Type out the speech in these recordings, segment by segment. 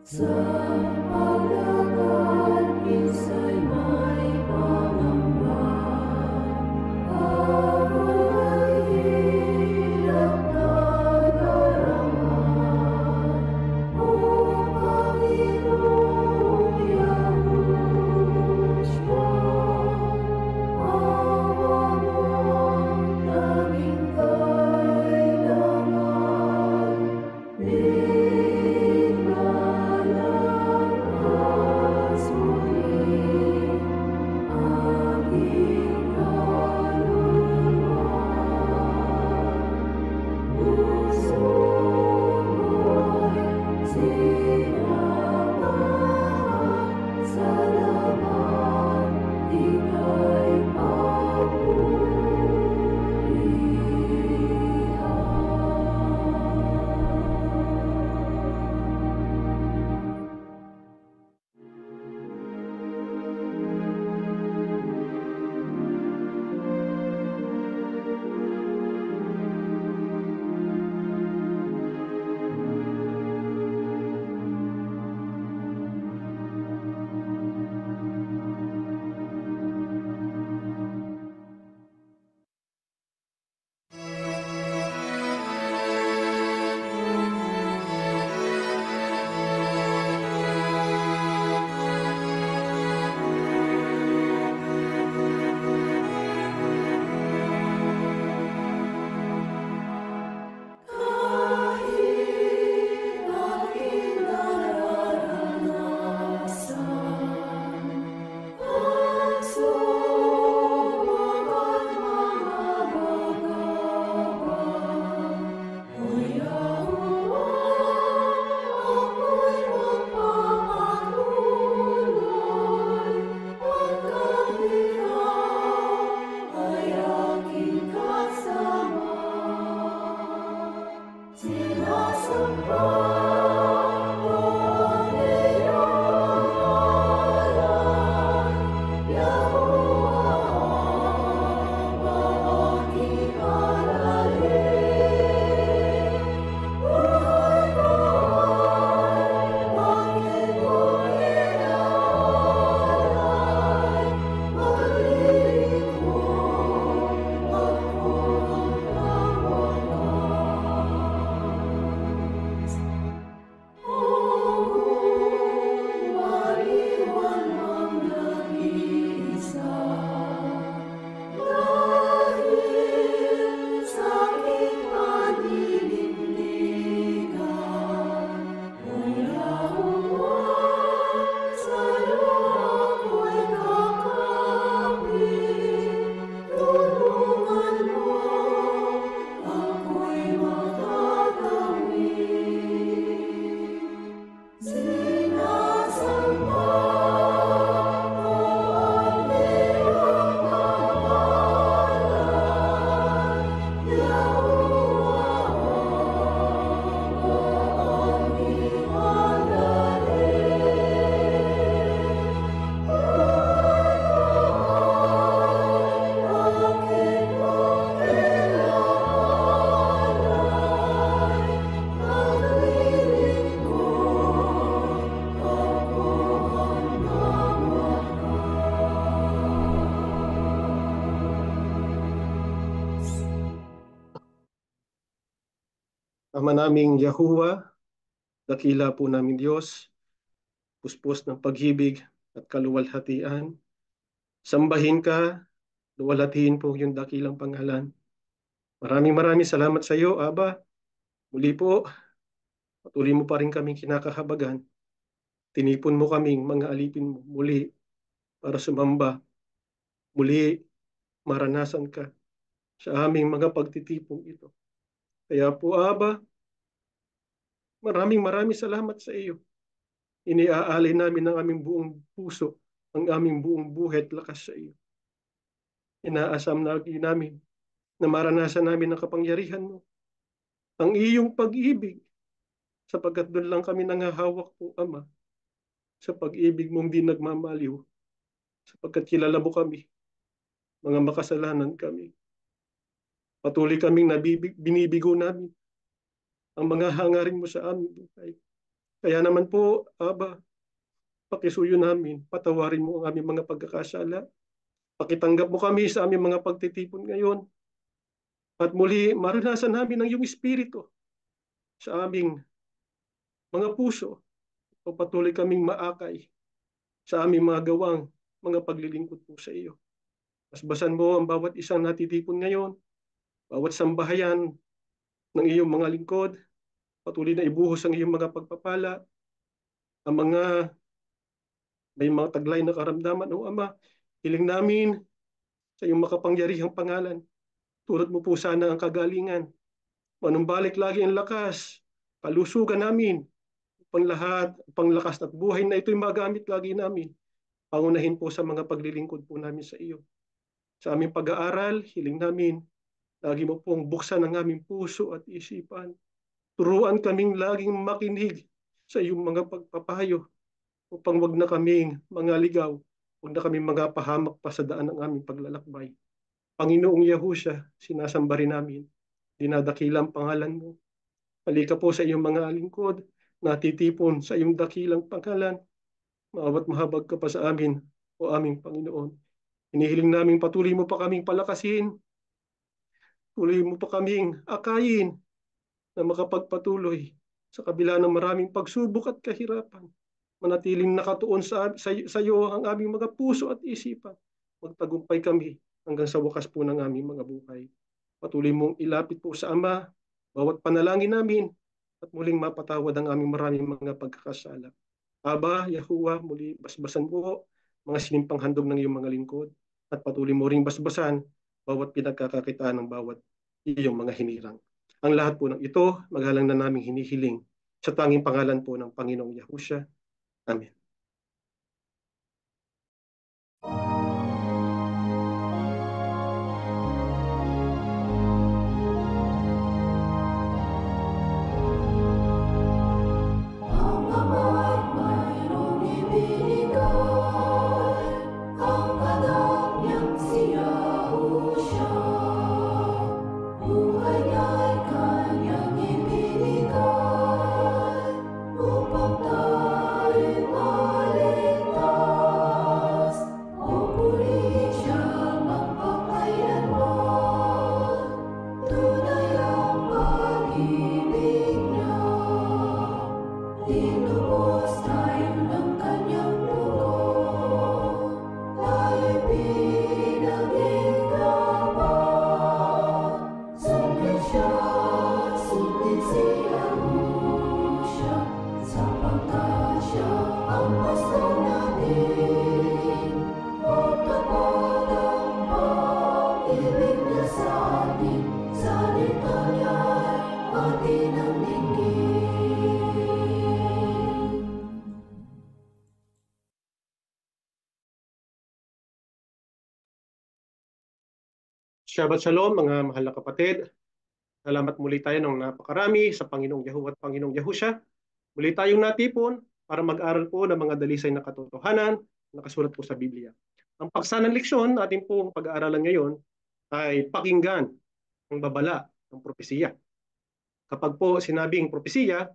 Sa paglagan, isa'y may pangamba. Ako ay hirap na darama. O Panginoong Yahushua, awa mo ang aming kailangan. Pinalakas muli aming kaluluwa. Puso mo'y sinamaan, salamat, ika'y kahit aking nararanasan, pagsubok at mga bagabag, O Yahuwah, ako'y magpapatuloy, pagkat Ikaw ay aking kasama. Sinasamba ko ang iyong ngalan, Yahuwah, ang aking alagin. Buhay ko ay bakit mo inaalay, maglilingkod ako hanggang wakas. O kung maiwan mang nag-iisa, dahil sa aking paninindigan, O Yahuwah, sa'yo ako'y kakapit. Tulungan mo, ako'y makatawid. Sinasamba ko ang iyong pangalan, Yahuwah, ang aking alagin. Buhay ko ay bakit mo inaalay, maglilingkod ako hanggang wakas. Ama naming Yahuwah, dakila po namin Diyos, puspos ng pag-ibig at kaluwalhatian. Sambahin ka, luwalhatiin po yung dakilang pangalan. Maraming salamat sa iyo, Aba. Muli po, patuloy mo pa rin kaming kinakahabagan. Tinipon mo kaming mga alipin mo muli para sumamba. Muli, maranasan ka sa aming mga pagtitipong ito. Kaya po, Aba, maraming salamat sa iyo. Iniaalay namin ang aming buong puso, ang aming buong buhay at lakas sa iyo. Inaasam namin na maranasan namin ang kapangyarihan mo, ang iyong pag-ibig, sapagkat doon lang kami nangahawak po, Ama, sa pag-ibig mong di nagmamaliw, sapagkat kilala mo kami, mga makasalanan kami. Patuloy kaming binibigo namin ang mga hangarin mo sa aming buhay. Kaya naman po, Aba, pakisuyo namin, patawarin mo ang aming mga pagkakasala. Pakitanggap mo kami sa aming mga pagtitipon ngayon. At muli, maranasan namin ang iyong Espiritu sa aming mga puso o patuloy kaming maakay sa aming mga gawang mga paglilingkod po sa iyo. Basbasan mo ang bawat isang natitipon ngayon, bawat sambahayan ng iyong mga lingkod, patuloy na ibuhos ang iyong mga pagpapala, ang mga may mga taglay na karamdaman. O Ama, hiling namin sa iyong makapangyarihang pangalan, tulad mo po sana ang kagalingan, manumbalik lagi ang lakas, kalusugan namin, panglakas at buhay na ito'y magamit lagi namin. Pangunahin po sa mga paglilingkod po namin sa iyo. Sa aming pag-aaral, hiling namin, lagi mo pong buksan ang aming puso at isipan. Turuan kaming laging makinig sa iyong mga pagpapayo upang wag na kaming mga ligaw, wag na kaming mga pahamak pa sa daan ng aming paglalakbay. Panginoong Yahusya, sinasamba rin namin, dinadakilang pangalan mo. Halika po sa iyong mga lingkod, natitipon sa iyong dakilang pangalan. Maawat mahabag ka pa sa amin, o aming Panginoon. Hinihiling namin patuloy mo pa kaming palakasin, tuloy mo pa kaming akayin na makapagpatuloy sa kabila ng maraming pagsubok at kahirapan. Manatiling nakatuon sa iyo ang aming mga puso at isipan. Magtagumpay kami hanggang sa wakas po ng aming mga buhay. Patuloy mong ilapit po sa Ama bawat panalangin namin at muling mapatawad ang aming maraming mga pagkakasala. Aba, Yahuwah, muli basbasan po mga sinimpang handog ng iyong mga lingkod at patuloy mo ring basbasan bawat pinagkakakitaan ng bawat iyong mga hinirang. Ang lahat po ng ito, magalang na naming hinihiling sa tanging pangalan po ng Panginoong Yahusya. Amen. Ang Ama'y mayroong ibinigay, ang anak niyang si Yahusya. Buhay niya'y kanyang ibinigay, upang tayo'y maligtas. O purihin siya magpakailanman, tunay ang pag-ibig niya. Tinubos tayo ng kanyang dugo, tayo'y pinag-inggapan. Sundin siya, sundin si Yahusya, sapagkat siya ang pastor natin. O tapat ang pag-ibig niya sa atin, salita niya'y atin ang dinggin. Shabbat Shalom mga mahal na kapatid. Salamat muli tayo ng napakarami sa Panginoong Yahuwah at Panginoong Yahusya. Muli tayong natipon para mag-aral po ng mga dalisay na katotohanan na nakasulat po sa Biblia. Ang paksa ng leksyon natin pong pag-aaralan ngayon ay pakinggan ang babala ng propesiya. Kapag po sinabing propesiya,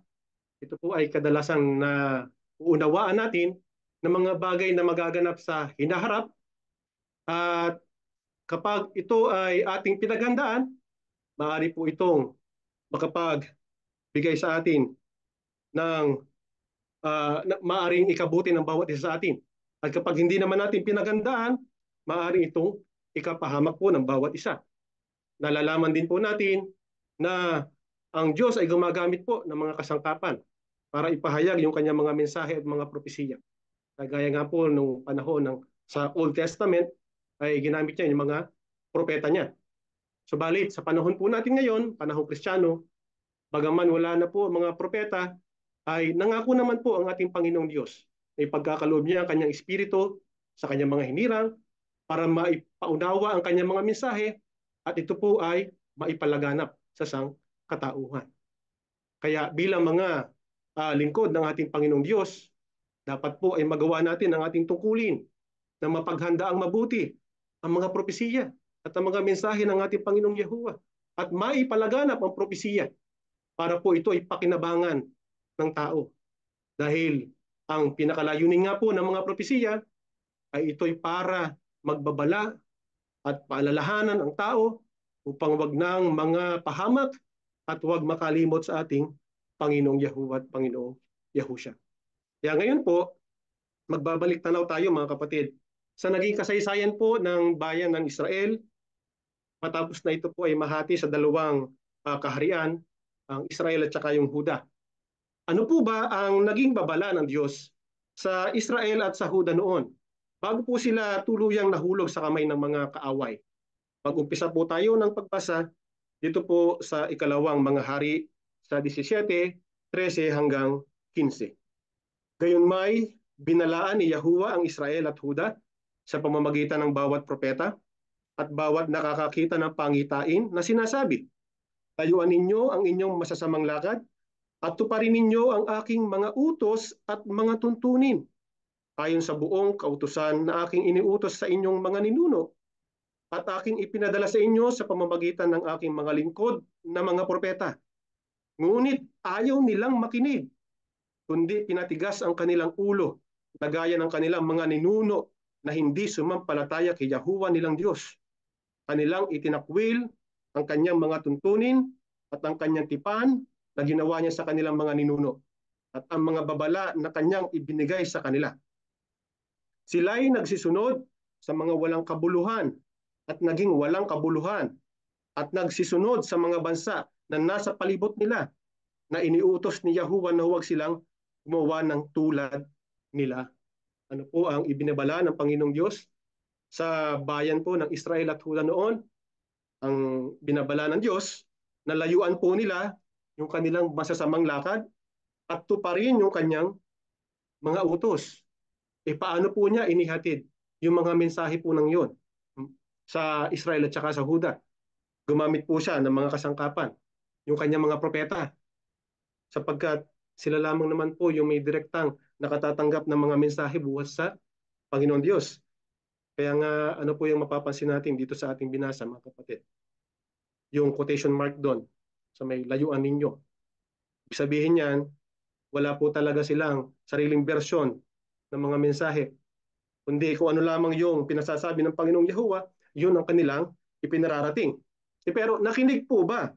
ito po ay kadalasang na uunawaan natin ng mga bagay na magaganap sa hinaharap at kapag ito ay ating pinaghandaan, maaari po itong makapagbigay sa atin ng maaaring ikabuti ng bawat isa sa atin. At kapag hindi naman natin pinaghandaan, maaaring itong ikapahamak po ng bawat isa. Nalalaman din po natin na ang Diyos ay gumagamit po ng mga kasangkapan para ipahayag yung kanyang mga mensahe at mga propesiya. Kagaya nga po nung panahon sa Old Testament, ay ginamit niya yung mga propeta niya. Subalit, sa panahon po natin ngayon, panahon Kristiyano, bagaman wala na po mga propeta, ay nangako naman po ang ating Panginoong Diyos na ipagkakaloob niya ang kanyang espiritu sa kanyang mga hinirang para maipaunawa ang kanyang mga mensahe at ito po ay maipalaganap sa sangkatauhan. Kaya bilang mga lingkod ng ating Panginoong Diyos, dapat po ay magawa natin ang ating tungkulin na mapaghanda ang mabuti ang mga propesiya at ang mga mensahe ng ating Panginoong Yahuwah at maipalaganap ang propesiya para po ito ay pakinabangan ng tao. Dahil ang pinakalayunin nga po ng mga propesiya ay ito'y para magbabala at paalalahanan ang tao upang wag nang mga pahamak at wag makalimot sa ating Panginoong Yahuwah at Panginoong Yahusha. Kaya ngayon po, magbabalik tanaw tayo mga kapatid sa naging kasaysayan po ng bayan ng Israel matapos na ito po ay mahati sa dalawang kaharian, ang Israel at saka yung Huda. Ano po ba ang naging babala ng Diyos sa Israel at sa Huda noon? Bago po sila tuluyang nahulog sa kamay ng mga kaaway. Mag-umpisa po tayo ng pagbasa dito po sa ikalawang mga hari sa 17, 13 hanggang 15. Gayunmay, binalaan ni Yahuwah ang Israel at Huda sa pamamagitan ng bawat propeta at bawat nakakakita ng pangitain na sinasabi, "Layuan ninyo ang inyong masasamang lakad at tuparin ninyo ang aking mga utos at mga tuntunin ayon sa buong kautusan na aking iniutos sa inyong mga ninuno at aking ipinadala sa inyo sa pamamagitan ng aking mga lingkod na mga propeta. Ngunit ayaw nilang makinig, kundi pinatigas ang kanilang ulo na gaya ng kanilang mga ninuno na hindi sumampalataya kay Yahuwah nilang Diyos. Kanilang itinakwil ang kanyang mga tuntunin at ang kanyang tipan na ginawa niya sa kanilang mga ninuno at ang mga babala na kanyang ibinigay sa kanila. Sila'y nagsisunod sa mga walang kabuluhan at naging walang kabuluhan at nagsisunod sa mga bansa na nasa palibot nila na iniutos ni Yahuwah na huwag silang gumawa ng tulad nila." Ano po ang ibinabala ng Panginoong Diyos sa bayan po ng Israel at Huda noon? Ang binabala ng Diyos na layuan po nila yung kanilang masasamang lakad at tuparin yung kanyang mga utos. Paano po niya inihatid yung mga mensahe po ng yon sa Israel at saka sa Huda? Gumamit po siya ng mga kasangkapan, yung kanyang mga propeta, sapagkat sila lamang naman po yung may direktang nakatatanggap ng mga mensahe buhat sa Panginoon Diyos. Kaya nga ano po yung mapapansin natin dito sa ating binasa mga kapatid? Yung quotation mark doon sa may layuan ninyo. Ibig sabihin niyan, wala po talaga silang sariling bersyon ng mga mensahe. Kundi kung ano lamang yung pinasasabi ng Panginoong Yahuwah, yun ang kanilang ipinararating. Pero nakinig po ba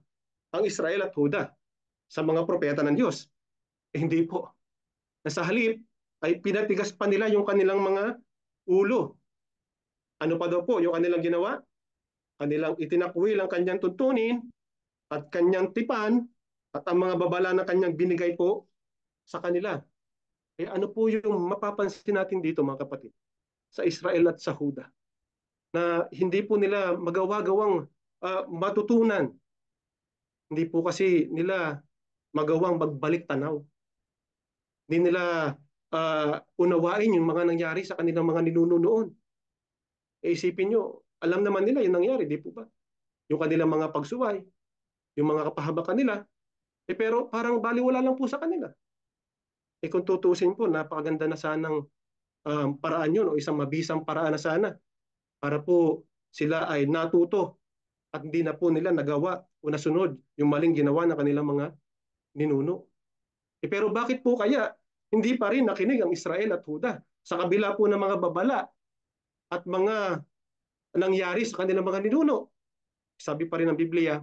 ang Israel at Huda sa mga propeta ng Diyos? Hindi po. Nasa halip ay pinatigas pa nila yung kanilang mga ulo. Ano pa daw po yung kanilang ginawa? Kanilang itinakwil ang kanyang tuntunin at kanyang tipan at ang mga babala na kanyang binigay po sa kanila. Ano po yung mapapansin natin dito mga kapatid sa Israel at sa Huda? Na hindi po nila magawa-gawang matutunan. Hindi po kasi nila magawang magbalik tanaw. Hindi nila unawain yung mga nangyari sa kanilang mga ninuno noon. Isipin nyo, alam naman nila yung nangyari, di po ba? Yung kanilang mga pagsuway, yung mga kapahabakan nila, pero parang baliwala lang po sa kanila. Kung tutusin po, napakaganda na sanang paraan yun o isang mabisang paraan na sana para po sila ay natuto at hindi na po nila nagawa o nasunod yung maling ginawa ng kanilang mga ninuno. Pero bakit po kaya hindi pa rin nakinig ang Israel at Huda sa kabila po ng mga babala at mga nangyari sa kanilang mga ninuno? Sabi pa rin ng Biblia,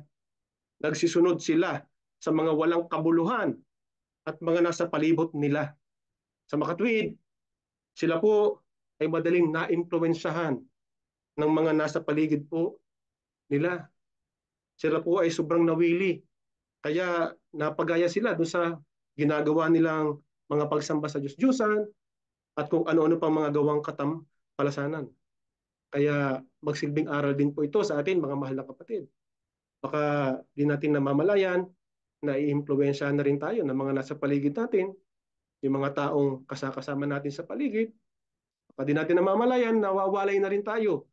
nagsisunod sila sa mga walang kabuluhan at mga nasa palibot nila. Sa makatwid, sila po ay madaling naimpluwensyahan ng mga nasa paligid po nila. Sila po ay sobrang nawili. Kaya napagaya sila doon sa ginagawa nilang mga pagsamba sa Diyos-Diyosan at kung ano-ano pang mga gawang katampalasanan. Kaya magsilbing aral din po ito sa atin mga mahal na kapatid. Baka di natin namamalayan na i-impluwensyahan na rin tayo ng mga nasa paligid natin, yung mga taong kasama natin sa paligid. Baka di natin namamalayan, nawawalay na rin tayo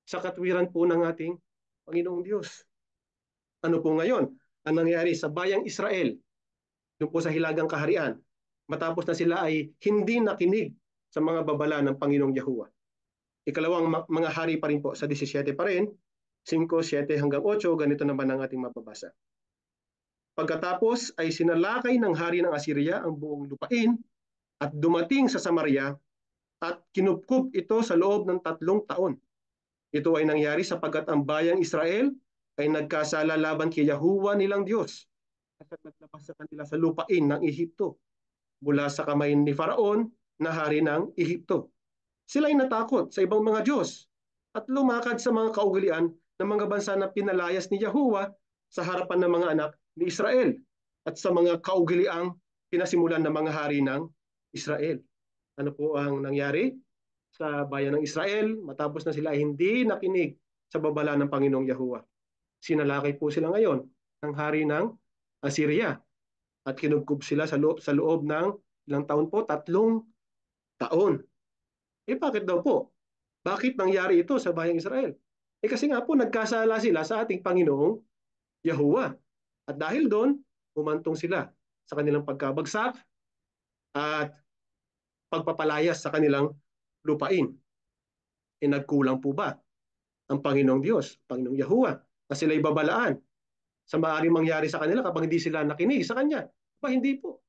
sa katwiran po ng ating Panginoong Diyos. Ano po ngayon ang nangyari sa bayang Israel, yung po sa Hilagang Kaharian, matapos na sila ay hindi nakinig sa mga babala ng Panginoong Yahuwah? Ikalawang mga hari pa rin po sa 17 pa rin, 5, 7 hanggang 8, ganito naman ang ating mababasa. Pagkatapos ay sinalakay ng hari ng Assyria ang buong lupain at dumating sa Samaria at kinupkup ito sa loob ng 3 taon. Ito ay nangyari sapagkat ang bayang Israel ay nagkasala laban kay Yahuwah nilang Diyos at naglabas sa kanila sa lupain ng Ehipto mula sa kamay ni Faraon na hari ng Ehipto. Sila ay natakot sa ibang mga Diyos at lumakad sa mga kaugalian ng mga bansa na pinalayas ni Yahuwah sa harapan ng mga anak ni Israel at sa mga kaugaliang pinasimulan ng mga hari ng Israel. Ano po ang nangyari sa bayan ng Israel matapos na sila hindi nakinig sa babala ng Panginoong Yahuwah? Sinalakay po sila ngayon ng hari ng Assyria at kinugkob sila sa loob ng ilang taon po? 3 taon. Bakit daw po? Bakit nangyari ito sa bayang Israel? Kasi nga po nagkasala sila sa ating Panginoong Yahuwah. At dahil doon, humantong sila sa kanilang pagkabagsak at pagpapalayas sa kanilang lupain. Nagkulang po ba ang Panginoong Diyos, Panginoong Yahuwah, na sila'y babalaan sa maaaring mangyari sa kanila kapag hindi sila nakinig sa Kanya? Hindi po.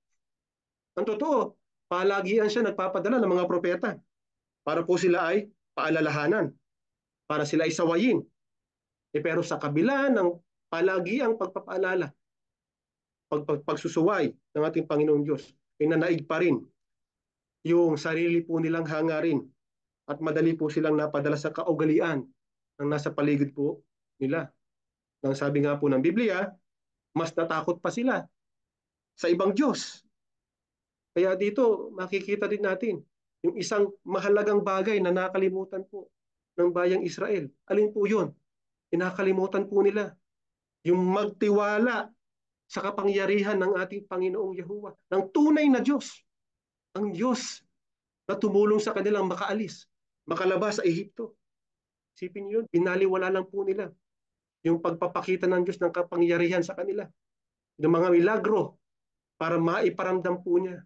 Ang totoo, palagian siya nagpapadala ng mga propeta para po sila ay paalalahanan, para sila ay sawayin. Pero sa kabila ng palagiang pagpapaalala, pagsusuway ng ating Panginoong Diyos, ay nanaig pa rin yung sarili po nilang hangarin at madali po silang napadala sa kaugalian ng nasa paligid po nila. Nang sabi nga po ng Biblia, mas natakot pa sila sa ibang Diyos. Kaya dito makikita din natin yung isang mahalagang bagay na nakalimutan po ng bayang Israel. Alin po yun? Inakalimutan po nila yung magtiwala sa kapangyarihan ng ating Panginoong Yahuwah, ng tunay na Diyos, ang Diyos na tumulong sa kanilang makaalis, makalabas sa Ehipto. Isipin niyo yun, binaliwala lang po nila yung pagpapakita ng Diyos ng kapangyarihan sa kanila, ng mga milagro para maiparamdam po niya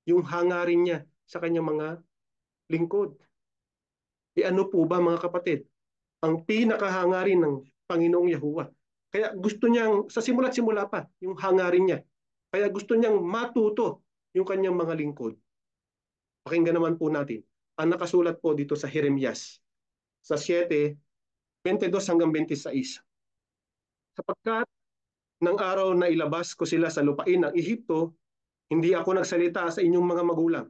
yung hangarin niya sa kanyang mga lingkod. Ano po ba mga kapatid? Ang pinakahangarin ng Panginoong Yahuwah. Kaya gusto niyang, sa simula't simula pa, yung hangarin niya. Kaya gusto niyang matuto yung kanyang mga lingkod. Pakinggan naman po natin ang nakasulat po dito sa Jeremias sa 7:22 hanggang 26. Sapagkat ng araw na ilabas ko sila sa lupain ng Ehipto, hindi ako nagsalita sa inyong mga magulang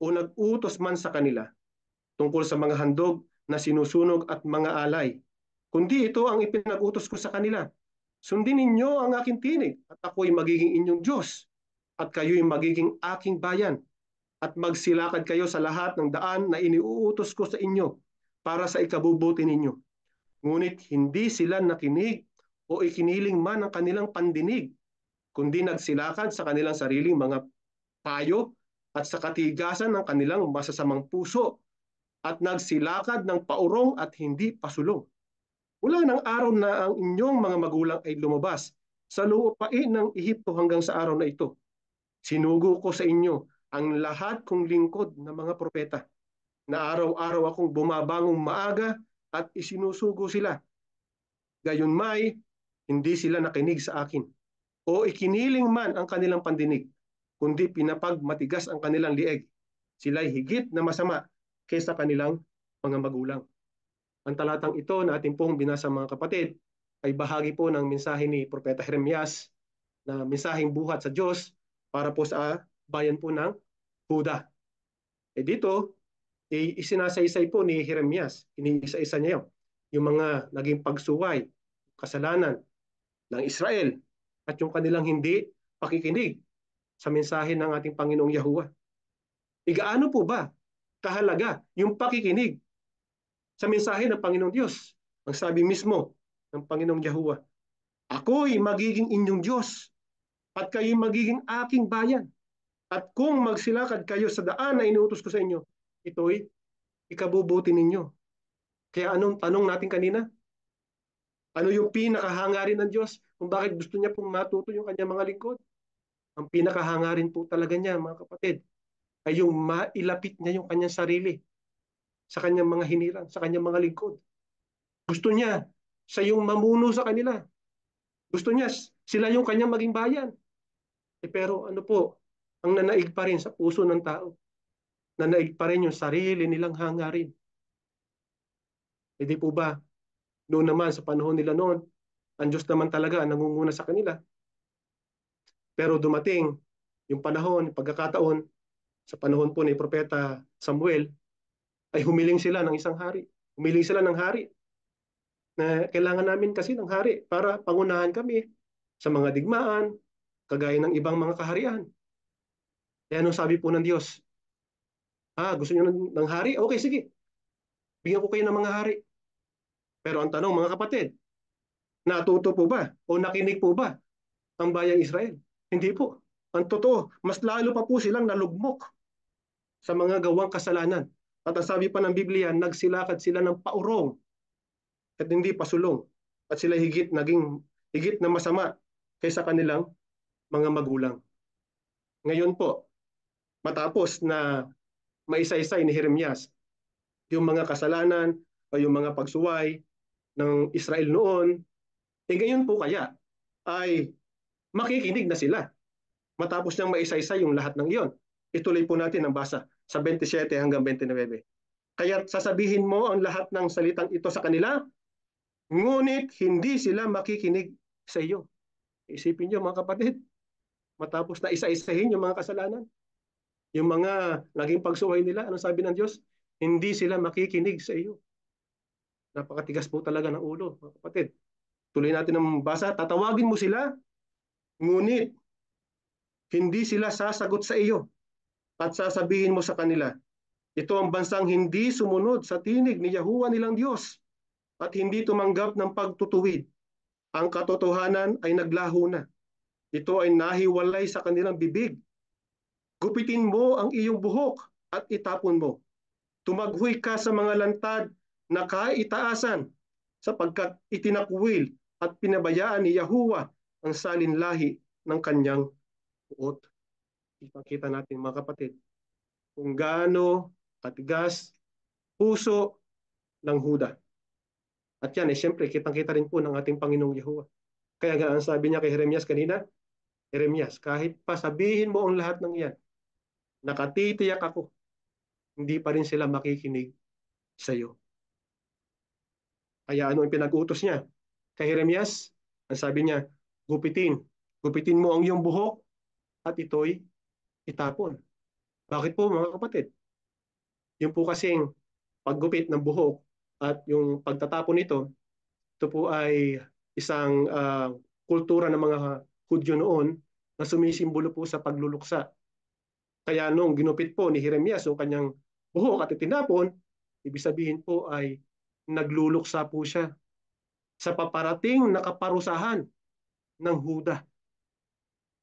o nag-utos man sa kanila tungkol sa mga handog na sinusunog at mga alay, kundi ito ang ipinag-utos ko sa kanila. Sundin ninyo ang aking tinig at ako'y magiging inyong Diyos at kayo'y magiging aking bayan at magsilakad kayo sa lahat ng daan na iniuutos ko sa inyo para sa ikabubuti ninyo. Ngunit hindi sila nakinig o ikiniling man ang kanilang pandinig, kundi nagsilakad sa kanilang sariling mga payo at sa katigasan ng kanilang masasamang puso at nagsilakad ng paurong at hindi pasulong. Mula ng araw na ang inyong mga magulang ay lumabas sa lupain ng Ehipto hanggang sa araw na ito, sinugo ko sa inyo ang lahat kong lingkod na mga propeta na araw-araw akong bumabangong maaga at isinusugo sila. Gayunmay, hindi sila nakinig sa akin o ikiniling man ang kanilang pandinig, kundi pinapagmatigas ang kanilang lieg. Sila'y higit na masama kaysa kanilang mga magulang. Ang talatang ito na ating pong binasa mga kapatid ay bahagi po ng mensahe ni Propeta Jeremias na mensaheng buhat sa Diyos para po sa bayan po ng Huda. Dito, isinasaysay po ni Jeremias, iniisa-isa niya yung mga naging pagsuway, kasalanan ng Israel at yung kanilang hindi pakikinig sa mensahe ng ating Panginoong Yahuwah. Gaano po ba kahalaga yung pakikinig sa mensahe ng Panginoong Diyos? Ang sabi mismo ng Panginoong Yahuwah, ako'y magiging inyong Diyos at kayo'y magiging aking bayan. At kung magsilakad kayo sa daan na inuutos ko sa inyo, ito'y ikabubuti ninyo. Kaya anong tanong natin kanina? Ano yung pinakahangarin ng Diyos kung bakit gusto niya pong matuto yung kanyang mga lingkod? Ang pinakahangarin po talaga niya, mga kapatid, ay yung mailapit niya yung kanyang sarili sa kanyang mga hinirang, sa kanyang mga lingkod. Gusto niya siya yung mamuno sa kanila. Gusto niya sila yung kanyang maging bayan. Pero ano po, ang nanaig pa rin sa puso ng tao. Nanaig pa rin yung sarili nilang hangarin. Hindi po ba, noon naman sa panahon nila noon, ang Diyos naman talaga ang nangunguna sa kanila. Pero dumating yung panahon, pagkakataon, sa panahon po ni Propeta Samuel, ay humiling sila ng isang hari. Humiling sila ng hari na kailangan namin kasi ng hari para pangunahan kami sa mga digmaan, kagaya ng ibang mga kaharian. Kaya anong sabi po ng Diyos? Gusto niyo ng hari? Okay, sige. Bigyan ko kayo ng mga hari. Pero ang tanong, mga kapatid, natuto po ba o nakinig po ba ang bayang Israel? Hindi po. Ang totoo, mas lalo pa po silang nalugmok sa mga gawang kasalanan. At ang sabi pa ng Biblia, nagsilakad sila ng paurong at hindi pasulong. At sila higit na masama kaysa kanilang mga magulang. Ngayon po, matapos na maisaysay ni Jeremias yung mga kasalanan o yung mga pagsuway ng Israel noon, ngayon po kaya ay makikinig na sila matapos niyang maisaysay yung lahat ng iyon. Ituloy po natin ang basa sa 27 hanggang 29. Kaya sasabihin mo ang lahat ng salitang ito sa kanila, ngunit hindi sila makikinig sa iyo. Isipin niyo mga kapatid, matapos na isa-isahin yung mga kasalanan, yung mga naging pagsuway nila, anong sabi ng Diyos? Hindi sila makikinig sa iyo. Napakatigas po talaga ng ulo, mga kapatid. Tuloy natin ang basa, tatawagin mo sila, ngunit hindi sila sasagot sa iyo at sasabihin mo sa kanila, ito ang bansang hindi sumunod sa tinig ni Yahuwah nilang Diyos at hindi tumanggap ng pagtutuwid. Ang katotohanan ay naglaho na. Ito ay nahiwalay sa kanilang bibig. Gupitin mo ang iyong buhok at itapon mo. Tumaghoy ka sa mga lantad na kaitaasan sapagkat itinakwil at pinabayaan ni Yahuwah ang salinlahi ng kanyang puot. Ipakita natin mga kapatid kung gaano katigas puso ng Huda. At yan, siyempre, kitang-kita rin po ng ating Panginoong Yahuwah. Kaya nga, ang sabi niya kay Jeremias kanina, Jeremias, kahit pa sabihin mo ang lahat ng yan, nakatitiyak ako, hindi pa rin sila makikinig sa iyo. Kaya ano ang pinag-utos niya? Kay Jeremias, ang sabi niya, gupitin mo ang iyong buhok at ito'y itapon. Bakit po mga kapatid? Yung po kasing paggupit ng buhok at yung pagtatapon nito, ito po ay isang kultura ng mga Hudyo noon na sumisimbolo po sa pagluluksa. Kaya nung ginupit po ni Jeremias yung kanyang buhok at itinapon, ibig sabihin po ay nagluluksa po siya sa paparating na kaparusahan ng Huda.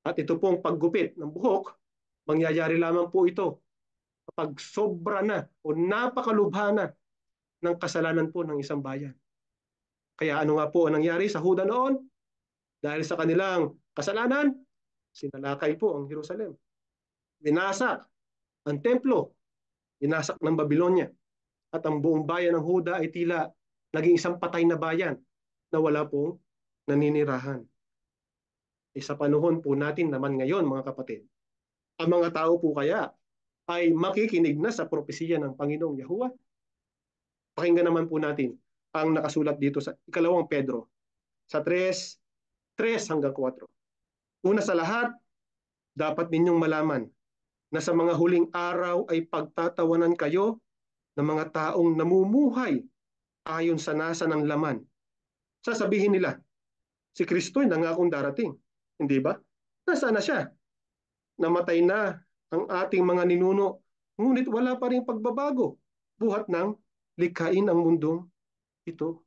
At ito pong paggupit ng buhok, mangyayari lamang po ito kapag sobra na o napakalubha na ng kasalanan po ng isang bayan. Kaya ano nga po ang nangyari sa Huda noon? Dahil sa kanilang kasalanan, sinalakay po ang Jerusalem. Binasak ang templo, binasak ng Babylonia. At ang buong bayan ng Huda ay tila naging isang patay na bayan na wala pong naninirahan. Sa panahon po natin naman ngayon mga kapatid, ang mga tao po kaya ay makikinig na sa propesiya ng Panginoong Yahuwah. Pakinggan naman po natin ang nakasulat dito sa ikalawang Pedro sa 3 hanggang 4. Una sa lahat, dapat ninyong malaman na sa mga huling araw ay pagtatawanan kayo ng mga taong namumuhay ayon sa nasa ng laman. Sasabihin nila, si Kristo ay nangakong darating. Hindi ba? Nasaan na siya? Namatay na ang ating mga ninuno, ngunit wala pa rin pagbabago. Buhat ng likhain ang mundong ito.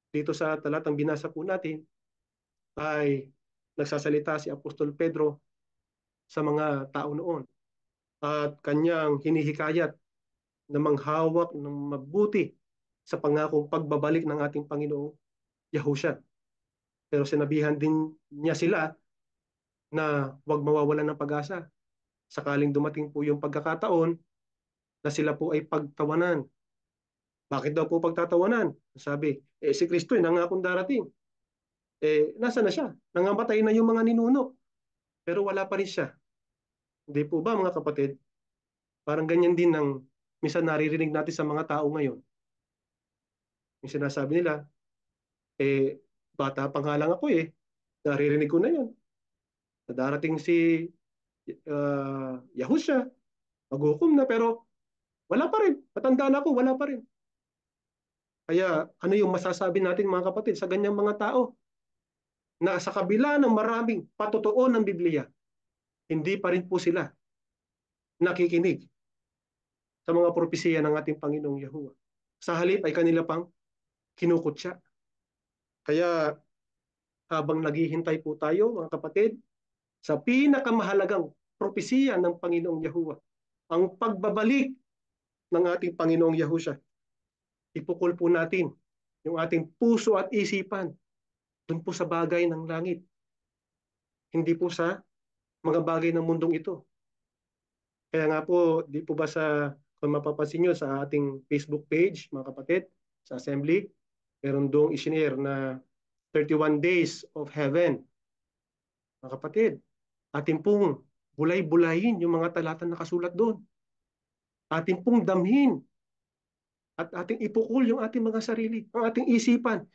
Dito sa talatang binasa po natin ay nagsasalita si Apostol Pedro sa mga tao noon at kanyang hinihikayat na manghawak ng mabuti sa pangakong pagbabalik ng ating Panginoong Yahushua. Pero sinabihan din niya sila na huwag mawawalan ng pag-asa. Sakaling dumating po yung pagkakataon na sila po ay pagtawanan. Bakit daw po pagtatawanan? Sabi, si Kristo ay nangakong darating. Nasa na siya? Nangamatay na yung mga ninuno. Pero wala pa rin siya. Hindi po ba mga kapatid? Parang ganyan din ang minsan naririnig natin sa mga tao ngayon. Yung sinasabi nila, eh, bata pa nga lang ako eh. Naririnig ko na yan. Na darating si Yahusha, maghukom na, pero wala pa rin. Matanda na ako, wala pa rin. Kaya ano yung masasabi natin mga kapatid sa ganyang mga tao na sa kabila ng maraming patotoo ng Biblia, hindi pa rin po sila nakikinig sa mga propesiya ng ating Panginoong Yahuwah. Sa halip ay kanila pang kinukutya. Kaya habang naghihintay po tayo mga kapatid sa pinakamahalagang propesiya ng Panginoong Yahuwah, ang pagbabalik ng ating Panginoong Yahusha, ipukul po natin yung ating puso at isipan dun po sa bagay ng langit, hindi po sa mga bagay ng mundong ito. Kaya nga po, di po ba kung mapapansin nyo sa ating Facebook page, mga kapatid, sa Assembly, meron doong isinare na 31 Days of Heaven. Mga kapatid, ating pong bulay-bulayin yung mga talatang nakasulat doon. Ating pong damhin at ating ipukul yung ating mga sarili, ang ating isipan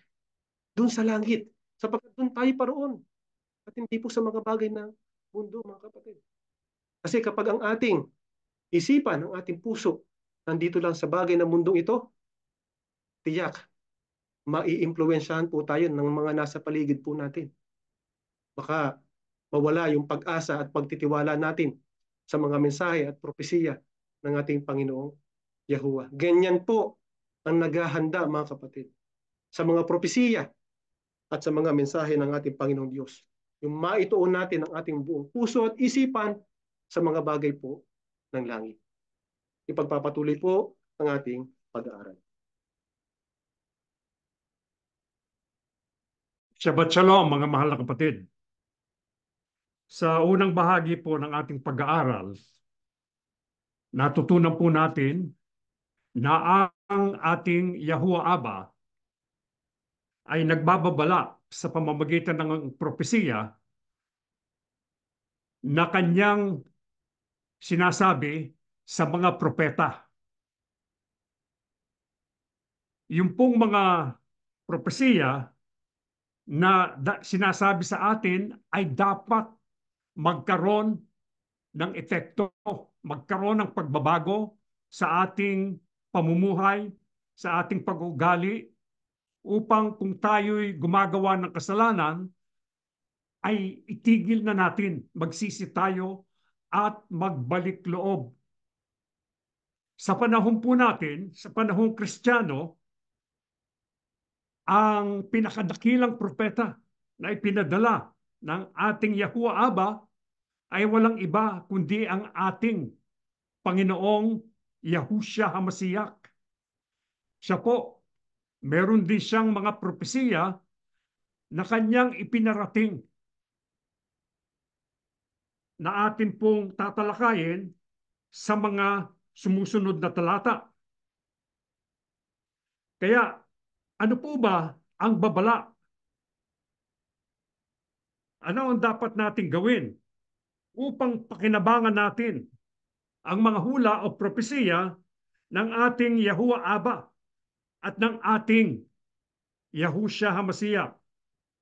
doon sa langit, sapagkat doon tayo paroon at hindi po sa mga bagay ng mundo, mga kapatid. Kasi kapag ang ating isipan, ang ating puso, nandito lang sa bagay ng mundong ito, tiyak, maiimpluwensyahan po tayo ng mga nasa paligid po natin. Baka mawala yung pag-asa at pagtitiwala natin sa mga mensahe at propesiya ng ating Panginoong Yahuwah. Ganyan po ang naghahanda mga kapatid sa mga propesiya at sa mga mensahe ng ating Panginoong Diyos. Yung maituon natin ang ating buong puso at isipan sa mga bagay po ng langit. Ipagpapatuloy po ang ating pag-aaral. Shabbat Shalom mga mahal na kapatid. Sa unang bahagi po ng ating pag-aaral, natutunan po natin na ang ating Yahuwah Abba ay nagbababala sa pamamagitan ng propesiya na kanyang sinasabi sa mga propeta. Yung pong mga propesiya na sinasabi sa atin ay dapat magkaroon ng epekto, magkaroon ng pagbabago sa ating pamumuhay, sa ating pag-uugali, upang kung tayo'y gumagawa ng kasalanan, ay itigil na natin, magsisi tayo at magbalik loob. Sa panahon po natin, sa panahong Kristiyano, ang pinakadakilang propeta na ipinadala ng ating Yahuwah Abba ay walang iba kundi ang ating Panginoong Yahushua HaMashiach. Siya po, meron din siyang mga propesiya na kanyang ipinarating na atin pong tatalakayin sa mga sumusunod na talata. Kaya, ano po ba ang babala? Ano ang dapat nating gawin upang pakinabangan natin ang mga hula o propesiya ng ating Yahuwah Abba at ng ating Yahushua HaMashiach?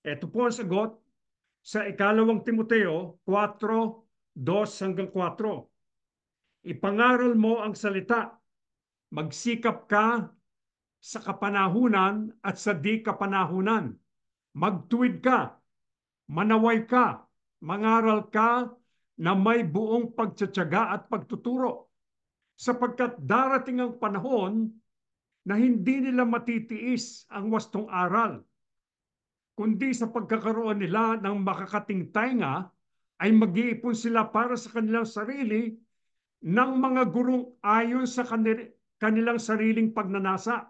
Ito po ang sagot sa ikalawang Timoteo 4:2-4. Ipangaral mo ang salita, magsikap ka sa kapanahunan at sa di kapanahunan. Magtuwid ka, manaway ka, mangaral ka na may buong pagtsatsaga at pagtuturo. Sapagkat darating ang panahon na hindi nila matitiis ang wastong aral, kundi sa pagkakaroon nila ng makakating tainga ay mag-iipon sila para sa kanilang sarili ng mga gurong ayon sa kanilang sariling pagnanasa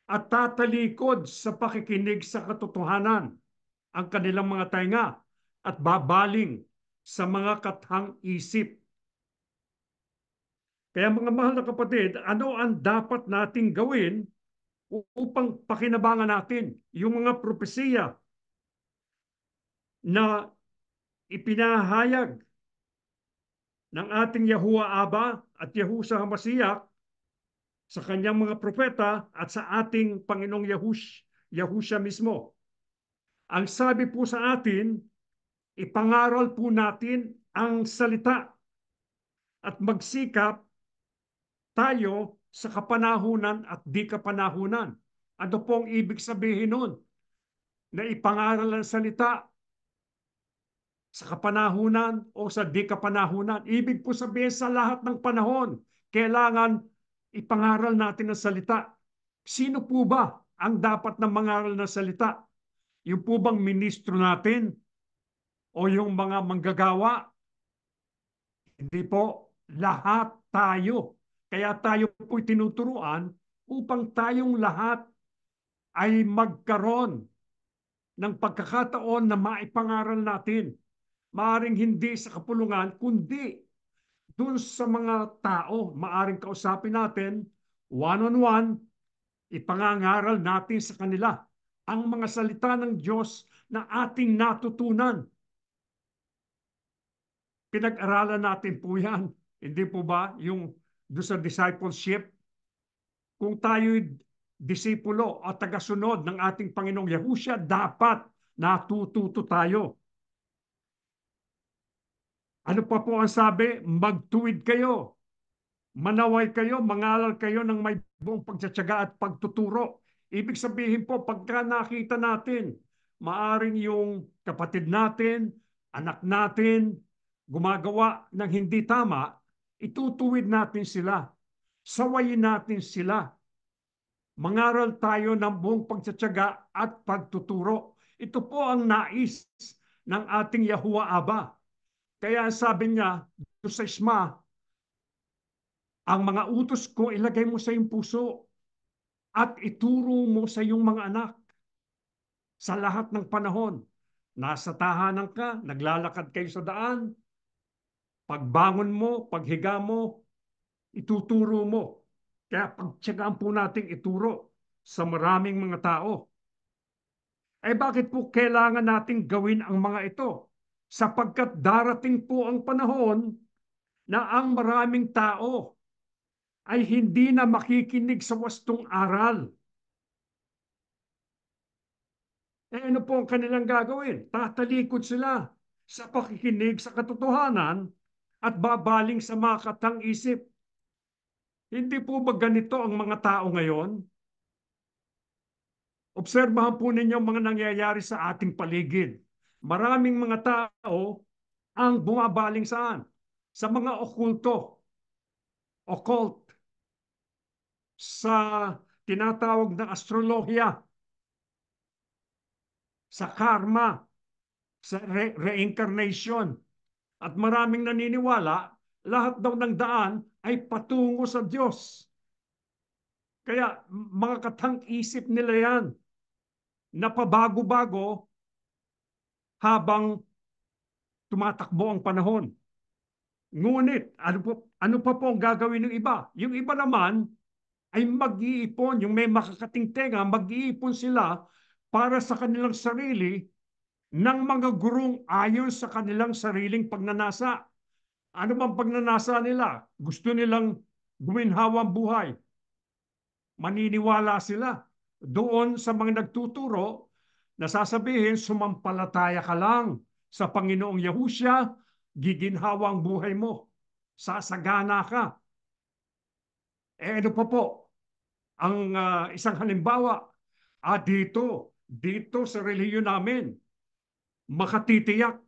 at tatalikod sa pakikinig sa katotohanan ang kanilang mga tainga at babaling sa mga kathang isip. Kaya mga mahal na kapatid, ano ang dapat nating gawin upang pakinabangan natin yung mga propesiya na ipinahayag ng ating Yahuwah Aba at Yahushua HaMashiach sa kanyang mga propeta at sa ating Panginoong Yahushua mismo. Ang sabi po sa atin, ipangaral po natin ang salita at magsikap tayo sa kapanahunan at di kapanahunan. Ano pong ibig sabihin nun? Na ipangaral ang salita sa kapanahunan o sa di kapanahunan. Ibig po sabihin sa lahat ng panahon, kailangan ipangaral natin ang salita. Sino po ba ang dapat na mangaral ng salita? Yung po bang ministro natin? O yung mga manggagawa? Hindi po. Lahat tayo. Kaya tayo po'y tinuturuan upang tayong lahat ay magkaroon ng pagkakataon na maipangaral natin. Maaring hindi sa kapulungan, kundi dun sa mga tao, maaring kausapin natin, one-on-one, ipangangaral natin sa kanila ang mga salita ng Diyos na ating natutunan. Pinag-aralan natin po yan. Hindi po ba yung doon sa discipleship? Kung tayo'y disipulo o tagasunod ng ating Panginoong Yahushua, dapat natututo tayo. Ano pa po ang sabi? Magtuwid kayo. Manaway kayo, mangaral kayo ng may buong pagtsatsaga at pagtuturo. Ibig sabihin po, pagka nakita natin, maaring yung kapatid natin, anak natin, gumagawa ng hindi tama, itutuwid natin sila. Sawayin natin sila. Mangaral tayo ng buong pagtsatsaga at pagtuturo. Ito po ang nais ng ating Yahuwah Aba. Kaya sabi niya, sa Isma, ang mga utos ko ilagay mo sa iyong puso at ituro mo sa iyong mga anak sa lahat ng panahon. Nasa tahanan ka, naglalakad kayo sa daan, pagbangon mo, paghiga mo, ituturo mo. Kaya pagtyagaan po nating ituro sa maraming mga tao. Eh bakit po kailangan nating gawin ang mga ito? Sapagkat darating po ang panahon na ang maraming tao ay hindi na makikinig sa wastong aral. Eh ano po ang kanilang gagawin? Tatalikod sila sa pakikinig sa katotohanan at babaling sa mga katang-isip. Hindi po ba ganito ang mga tao ngayon? Obserbahan po ninyo ang mga nangyayari sa ating paligid. Maraming mga tao ang bumabaling saan? Sa mga occult, sa tinatawag na astrolohiya, sa karma, sa reincarnation. At maraming naniniwala, lahat daw ng daan ay patungo sa Diyos. Kaya mga katang-isip nila yan, na pabago-bago habang tumatakbo ang panahon. Ngunit, ano pa po ang gagawin ng iba? Yung iba naman ay mag-iipon, yung may makakating tenga, mag-iipon sila para sa kanilang sarili ng mga gurung ayon sa kanilang sariling pagnanasa. Ano bang pagnanasa nila? Gusto nilang guminhawang buhay. Maniniwala sila doon sa mga nagtuturo na sasabihin, sumampalataya ka lang sa Panginoong Yahushua, giginhawang buhay mo. Sasagana ka. Eh ano pa po? Ang isang halimbawa, dito sa relihiyon namin, makatitiyak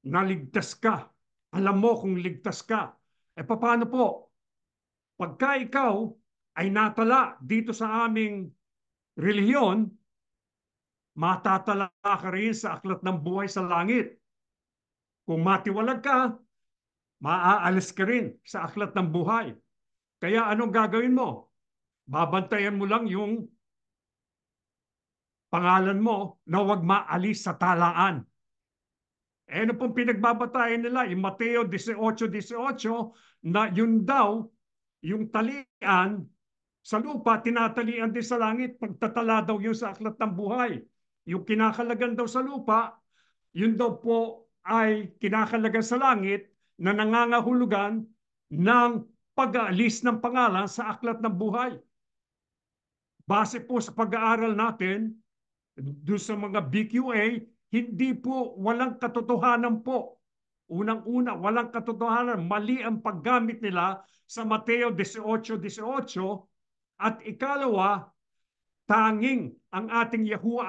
na ligtas ka. Alam mo kung ligtas ka. Eh paano po? Pagka ikaw ay natala dito sa aming relihiyon, matatala ka rin sa aklat ng buhay sa langit. Kung matiwalag ka, maaalis ka rin sa aklat ng buhay. Kaya anong gagawin mo? Babantayan mo lang yung pangalan mo na huwag maalis sa talaan. Eh ano pong pinagbabatayan nila? Yung Mateo 18:18 na yun daw, yung talian sa lupa, tinatalian din sa langit. Pagtatala daw yun sa aklat ng buhay. Yung kinakalagan daw sa lupa, yun daw po ay kinakalagan sa langit na nangangahulugan ng pag-aalis ng pangalan sa aklat ng buhay. Base po sa pag-aaral natin, doon sa mga BQA, hindi po, walang katotohanan po. Unang-una, walang katotohanan. Mali ang paggamit nila sa Mateo 18:18. At ikalawa, tanging ang ating Yahuwah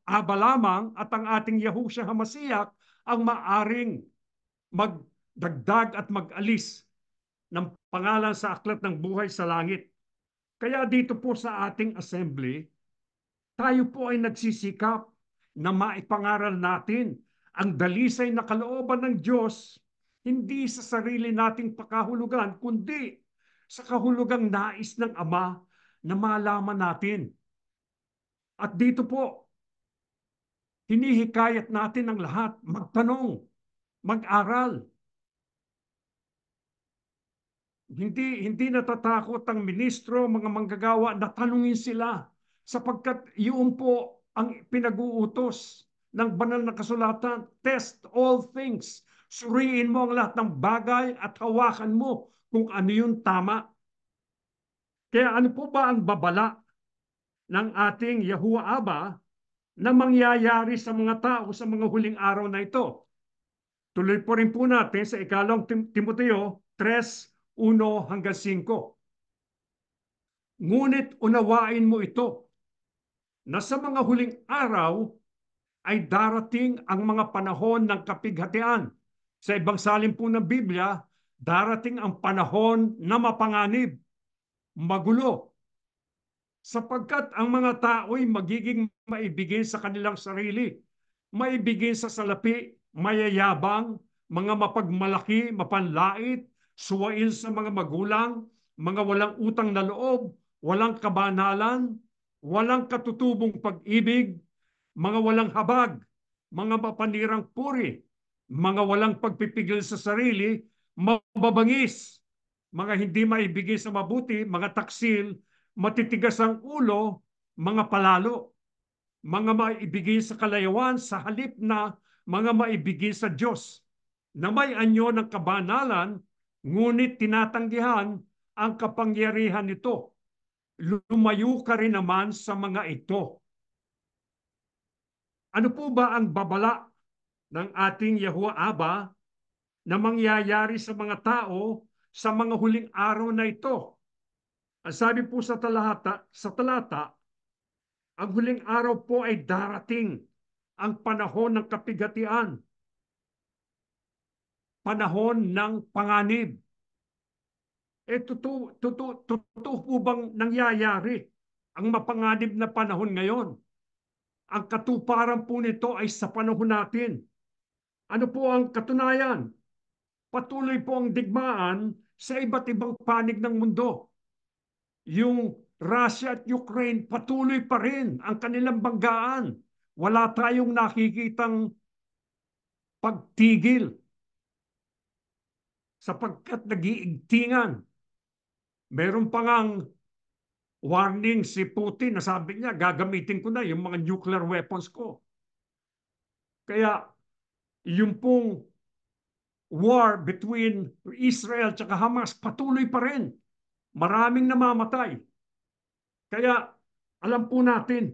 Aba lamang at ang ating Yahushua HaMashiach ang maaring magdagdag at mag-alis ng pangalan sa aklat ng buhay sa langit. Kaya dito po sa ating assembly, tayo po ay nagsisikap na maipangaral natin ang dalisay na kalooban ng Diyos, hindi sa sarili nating pakahulugan, kundi sa kahulugang nais ng Ama na malaman natin. At dito po, hinihikayat natin ang lahat magtanong, mag-aral. Hindi natatakot ang ministro, mga manggagawa na tanungin sila sapagkat yun po ang pinag-uutos ng banal na kasulatan. Test all things. Suriin mo ang lahat ng bagay at hawakan mo kung ano yung tama. Kaya ano po ba ang babala ng ating Yahuwah Aba na mangyayari sa mga tao sa mga huling araw na ito? Tuloy po rin po natin sa ikalawang Timoteo 3:1-5. Ngunit unawain mo ito, na sa mga huling araw ay darating ang mga panahon ng kapighatian. Sa ibang salin po ng Biblia, darating ang panahon na mapanganib, magulo, sapagkat ang mga tao'y magiging maibigin sa kanilang sarili, maibigin sa salapi, mayayabang, mga mapagmalaki, mapanlait, suwain sa mga magulang, mga walang utang na loob, walang kabanalan, walang katutubong pag-ibig, mga walang habag, mga mapanirang puri, mga walang pagpipigil sa sarili, mababangis, mga hindi maibigay sa mabuti, mga taksil, matitigas ang ulo, mga palalo, mga maibigay sa kalayawan sa halip na mga maibigay sa Diyos, na may anyo ng kabanalan, ngunit tinatanggihan ang kapangyarihan nito. Lumayo ka rin naman sa mga ito. Ano po ba ang babala ng ating Yahuwah Aba na mangyayari sa mga tao sa mga huling araw na ito? Ang sabi po sa talata, ang huling araw po ay darating ang panahon ng kapighatian, panahon ng panganib. Totoo po bang nangyayari ang mapanganib na panahon ngayon? Ang katuparan po nito ay sa panahon natin. Ano po ang katunayan? Patuloy po ang digmaan sa iba't ibang panig ng mundo. Yung Russia at Ukraine, patuloy pa rin ang kanilang banggaan. Wala tayong nakikitang pagtigil sapagkat nag-iigtingan. Meron pa ngang warning si Putin na sabi niya, gagamitin ko na yung mga nuclear weapons ko. Kaya yung pong war between Israel at Hamas patuloy pa rin. Maraming namamatay. Kaya alam po natin,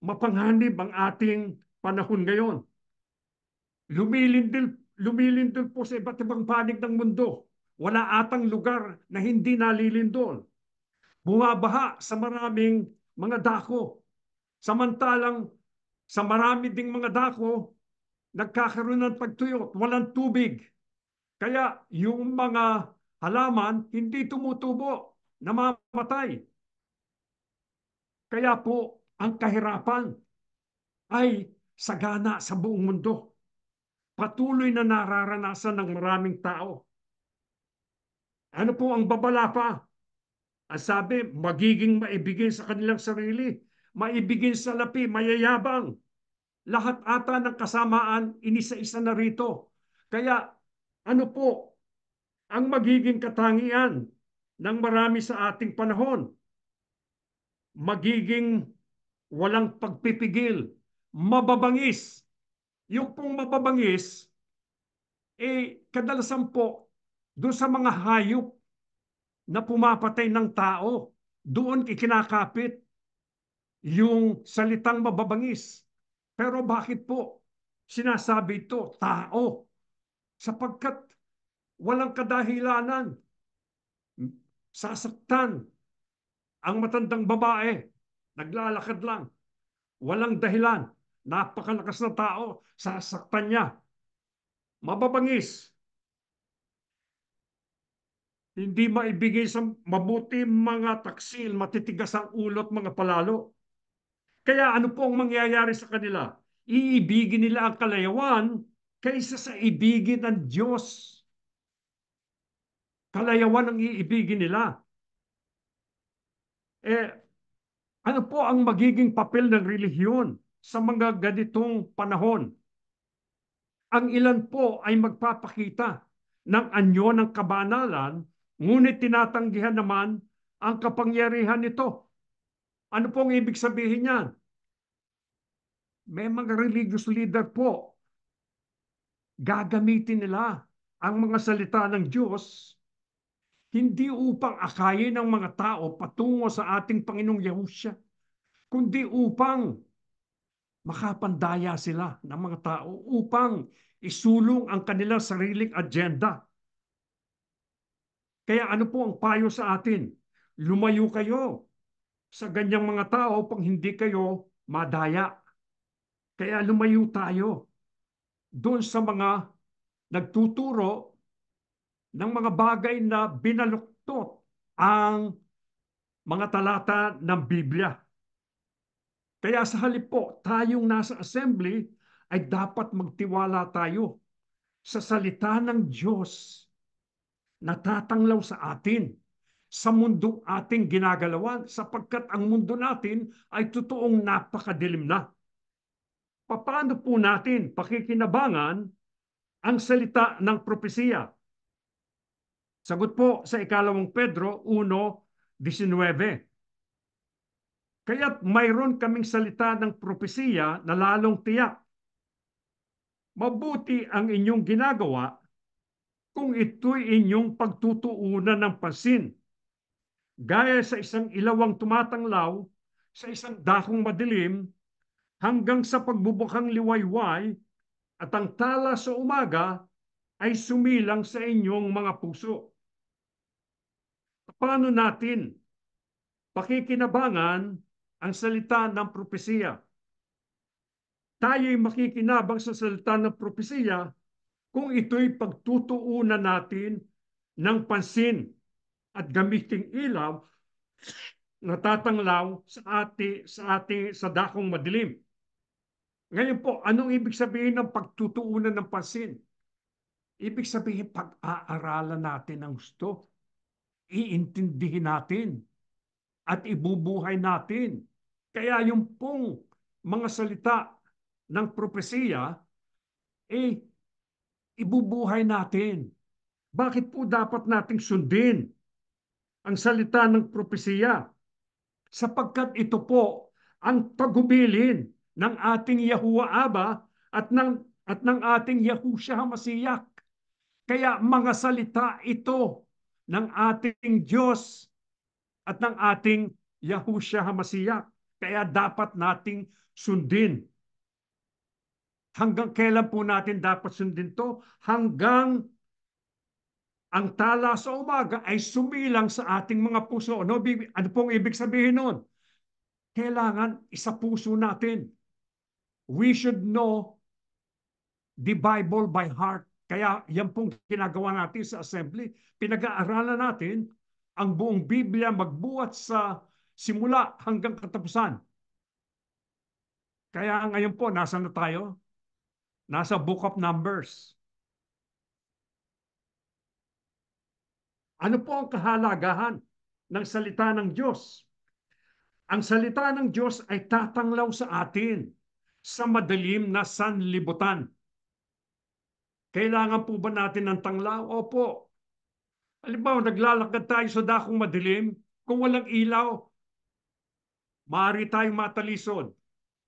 mapanganib ang ating panahon ngayon. Lumilindol po sa iba't ibang panig ng mundo. Wala atang lugar na hindi nalilindol. Bumabaha sa maraming mga dako. Samantalang sa marami ding mga dako, nagkakaroon ng pagtuyot, walang tubig. Kaya yung mga halaman hindi tumutubo, namamatay. Kaya po ang kahirapan ay sagana sa buong mundo. Patuloy na nararanasan ng maraming tao. Ano po ang babala pa? Ang sabi, magiging maibigin sa kanilang sarili, maibigin sa lapi, mayayabang. Lahat ata ng kasamaan, inisa-isa na rito. Kaya ano po ang magiging katangian ng marami sa ating panahon? Magiging walang pagpipigil, mababangis. Yung pong mababangis, kadalasan po, doon sa mga hayop na pumapatay ng tao, doon ikinakapit yung salitang mababangis. Pero bakit po sinasabi ito, tao? Sapagkat walang kadahilanan, sasaktan ang matandang babae, naglalakad lang, walang dahilan, napakalakas na tao, sasaktan niya. Mababangis, hindi maibigay sa mabuti mga taksil, matitigas ang ulot mga palalo. Kaya ano po ang mangyayari sa kanila? Iibigin nila ang kalayawan kaysa sa ibigin ng Diyos. Kalayawan ang iibigin nila. Ano po ang magiging papel ng relihiyon sa mga ganitong panahon? Ang ilan po ay magpapakita ng anyo ng kabanalan, ngunit tinatanggihan naman ang kapangyarihan nito. Ano po ang ibig sabihin niyan? May mga religious leader po, gagamitin nila ang mga salita ng Diyos hindi upang akayin ng mga tao patungo sa ating Panginoong Yahusya, kundi upang makapandaya sila ng mga tao, upang isulong ang kanilang sariling agenda. Kaya ano po ang payo sa atin? Lumayo kayo sa ganyang mga tao pang hindi kayo madaya. Kaya lumayo tayo doon sa mga nagtuturo ng mga bagay na binaluktot ang mga talata ng Biblia. Kaya sa halip po, tayong nasa assembly ay dapat magtiwala tayo sa salita ng Diyos na tatanglaw sa atin sa mundong ating ginagalawan sapagkat ang mundo natin ay totoong napakadilim na. Paano po natin pakikinabangan ang salita ng propesiya? Sagot po sa 2 Pedro 1:19. Kaya't mayroon kaming salita ng propesiya na lalong tiyak. Mabuti ang inyong ginagawa kung ito'y inyong pagtutuunan ng pansin. Gaya sa isang ilawang tumatanglaw sa isang dakong madilim hanggang sa pagbubukang liwayway at ang tala sa umaga ay sumilang sa inyong mga puso. Paano natin pakikinabangan ang salita ng propesiya? Tayo'y makikinabang sa salita ng propesiya kung ito'y pagtutuunan natin ng pansin at gamiting ilaw na tatanglaw sa dakong madilim. Ngayon po, anong ibig sabihin ng pagtutuunan ng pansin? Ibig sabihin, pag-aaralan natin ng gusto, iintindihin natin, at ibubuhay natin. Kaya yung pong mga salita ng propesiya, ibubuhay natin. Bakit po dapat nating sundin ang salita ng propesiya? Sapagkat ito po ang tagubilin ng ating Yahuwah Aba at ng ating Yahushua HaMashiach. Kaya mga salita ito ng ating Diyos at ng ating Yahushua HaMashiach. Kaya dapat nating sundin. Hanggang kailan po natin dapat sundin to? Hanggang ang tala sa umaga ay sumilang sa ating mga puso. Ano pong ibig sabihin nun? Kailangan isa puso natin. We should know the Bible by heart. Kaya yan pong ginagawa natin sa assembly. Pinag-aaralan natin ang buong Biblia magbuhat sa simula hanggang katapusan. Kaya ngayon po, nasa na tayo? Nasa Book of Numbers. Ano po ang kahalagahan ng salita ng Diyos? Ang salita ng Diyos ay tatanglaw sa atin sa madilim na sanlibutan. Kailangan po ba natin ng tanglaw? Opo. Halimbawa, naglalakad tayo sa dakong madilim, kung walang ilaw, maaari tayong matalisod.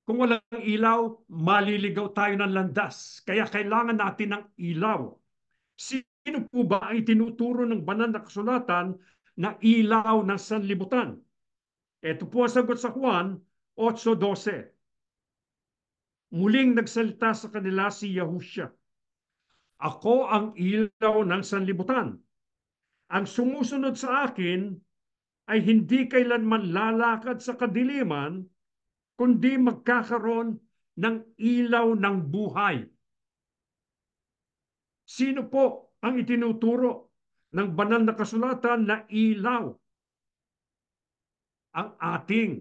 Kung walang ilaw, maliligaw tayo ng landas. Kaya kailangan natin ng ilaw. Sino po ba ang itinuturo ng banal na kasulatan na ilaw ng sanlibutan? Ito po ang sagot sa Juan 8:12. Muling nagsalita sa kanila si Yahushua. Ako ang ilaw ng sanlibutan. Ang sumusunod sa akin ay hindi kailanman lalakad sa kadiliman, kundi magkakaroon ng ilaw ng buhay. Sino po ang itinuturo ng banal na kasulatan na ilaw? Ang ating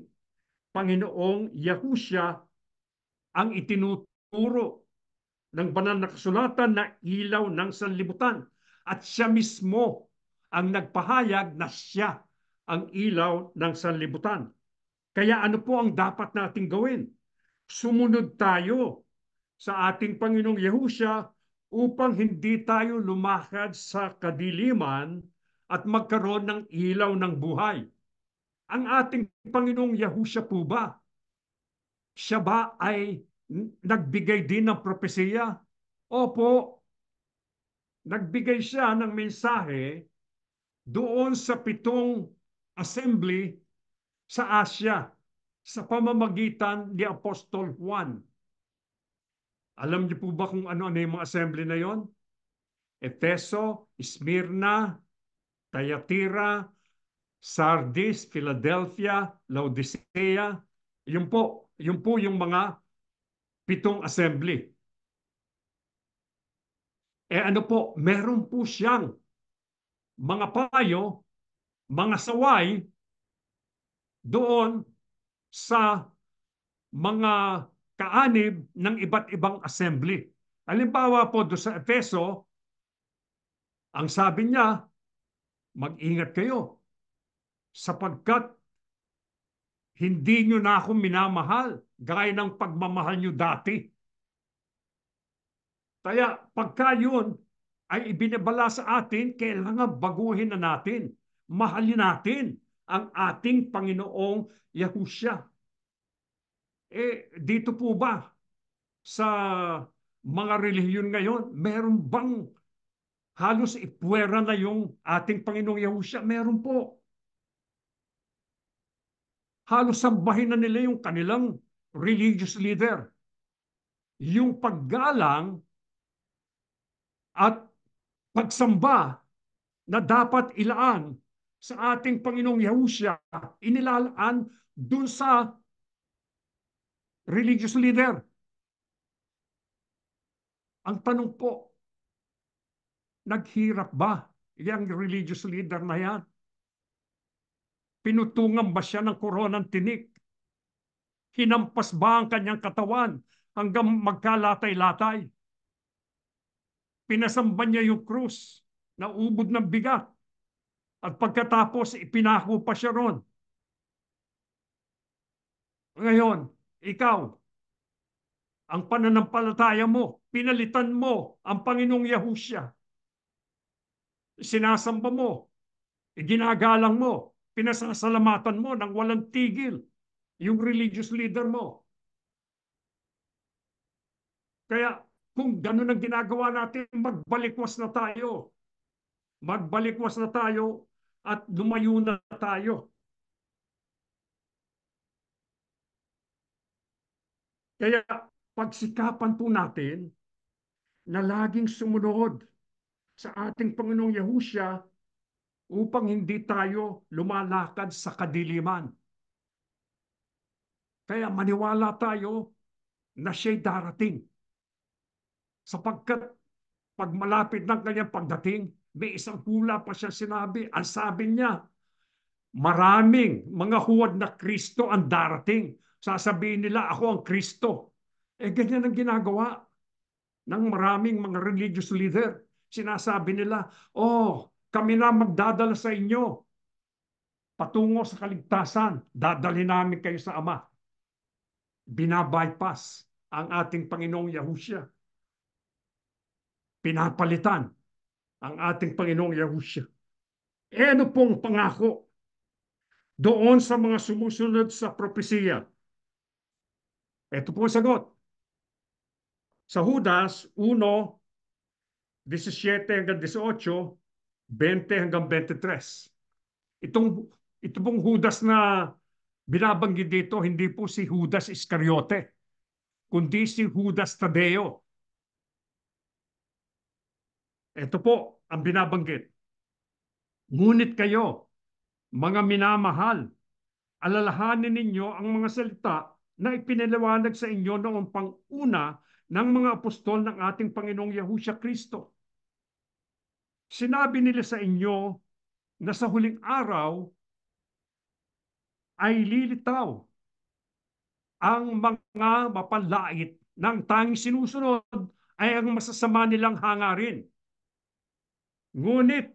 Panginoong Yahushua ang itinuturo ng banal na kasulatan na ilaw ng sanlibutan. At siya mismo ang nagpahayag na siya ang ilaw ng sanlibutan. Kaya ano po ang dapat nating gawin? Sumunod tayo sa ating Panginoong Yahushua upang hindi tayo lumakad sa kadiliman at magkaroon ng ilaw ng buhay. Ang ating Panginoong Yahushua po ba? Siya ba ay nagbigay din ng propesiya? Opo, nagbigay siya ng mensahe doon sa 7 assembly sa Asia sa pamamagitan ni Apostol Juan. Alam niyo po ba kung ano-ano yung mga assembly na yon? Efeso, Smyrna, Thyatira, Sardis, Philadelphia, Laodicea. Yun po yung mga 7 assembly. Ano po, meron po siyang mga payo, mga saway doon sa mga kaanib ng iba't ibang assembly. Halimbawa po doon sa Efeso, ang sabi niya, mag-ingat kayo sapagkat hindi nyo na ako minamahal gaya ng pagmamahal nyo dati. Kaya pagka yun ay ibinabala sa atin, kailangan baguhin na natin. Mahalin natin ang ating Panginoong Yahushua. Dito po ba sa mga relihiyon ngayon, meron bang halos ipuwera na yung ating Panginoong Yahushua? Meron po. Halos sambahin na nila yung kanilang religious leader. Yung paggalang at pagsamba na dapat ilaan sa ating Panginoong Yahushua, inilalaan dun sa religious leader. Ang tanong po, naghirap ba yung religious leader na yan? Pinutungan ba siya ng koronang tinik? Hinampas ba ang kanyang katawan hanggang magkalatay-latay? Pinasamba niya yung krus na ubod ng bigat at pagkatapos ipinako pa siya ron. Ngayon, ikaw, ang pananampalataya mo, pinalitan mo ang Panginoong Yahushua. Sinasamba mo, ginagalang mo, pinasasalamatan mo ng walang tigil yung religious leader mo. Kaya kung ganun ang ginagawa natin, magbalikwas na tayo. Magbalikwas na tayo at lumayo na tayo. Kaya pagsikapan po natin na laging sumunod sa ating Panginoong Yahushua upang hindi tayo lumalakad sa kadiliman. Kaya maniwala tayo na siya'y darating. Sapagkat pag malapit ng kanyang pagdating, may isang hula pa siya sinabi. Ang sabi niya, maraming mga huwad na Kristo ang darating. Sasabihin nila, ako ang Kristo. Ganyan ang ginagawa ng maraming mga religious leader. Sinasabi nila, kami na magdadala sa inyo patungo sa kaligtasan. Dadalhin namin kayo sa Ama. Binabypass ang ating Panginoong Yahushua. Pinapalitan ang ating Panginoong Yahushua. Ano pong pangako doon sa mga sumusunod sa propesiya? Ito po ang sagot. Sa Judas 1, 17 hanggang 18, 20 hanggang 23. Ito pong Judas na binabanggit dito, hindi po si Judas Iscariote, kundi si Judas Tadeo. Ito po ang binabanggit. Ngunit kayo, mga minamahal, alalahanin ninyo ang mga salita na ipinaliwanag sa inyo noong pang-una ng mga apostol ng ating Panginoong Yahushua Kristo. Sinabi nila sa inyo na sa huling araw ay lilitaw ang mga mapanlait ng tanging sinusunod ay ang masasama nilang hangarin. Ngunit,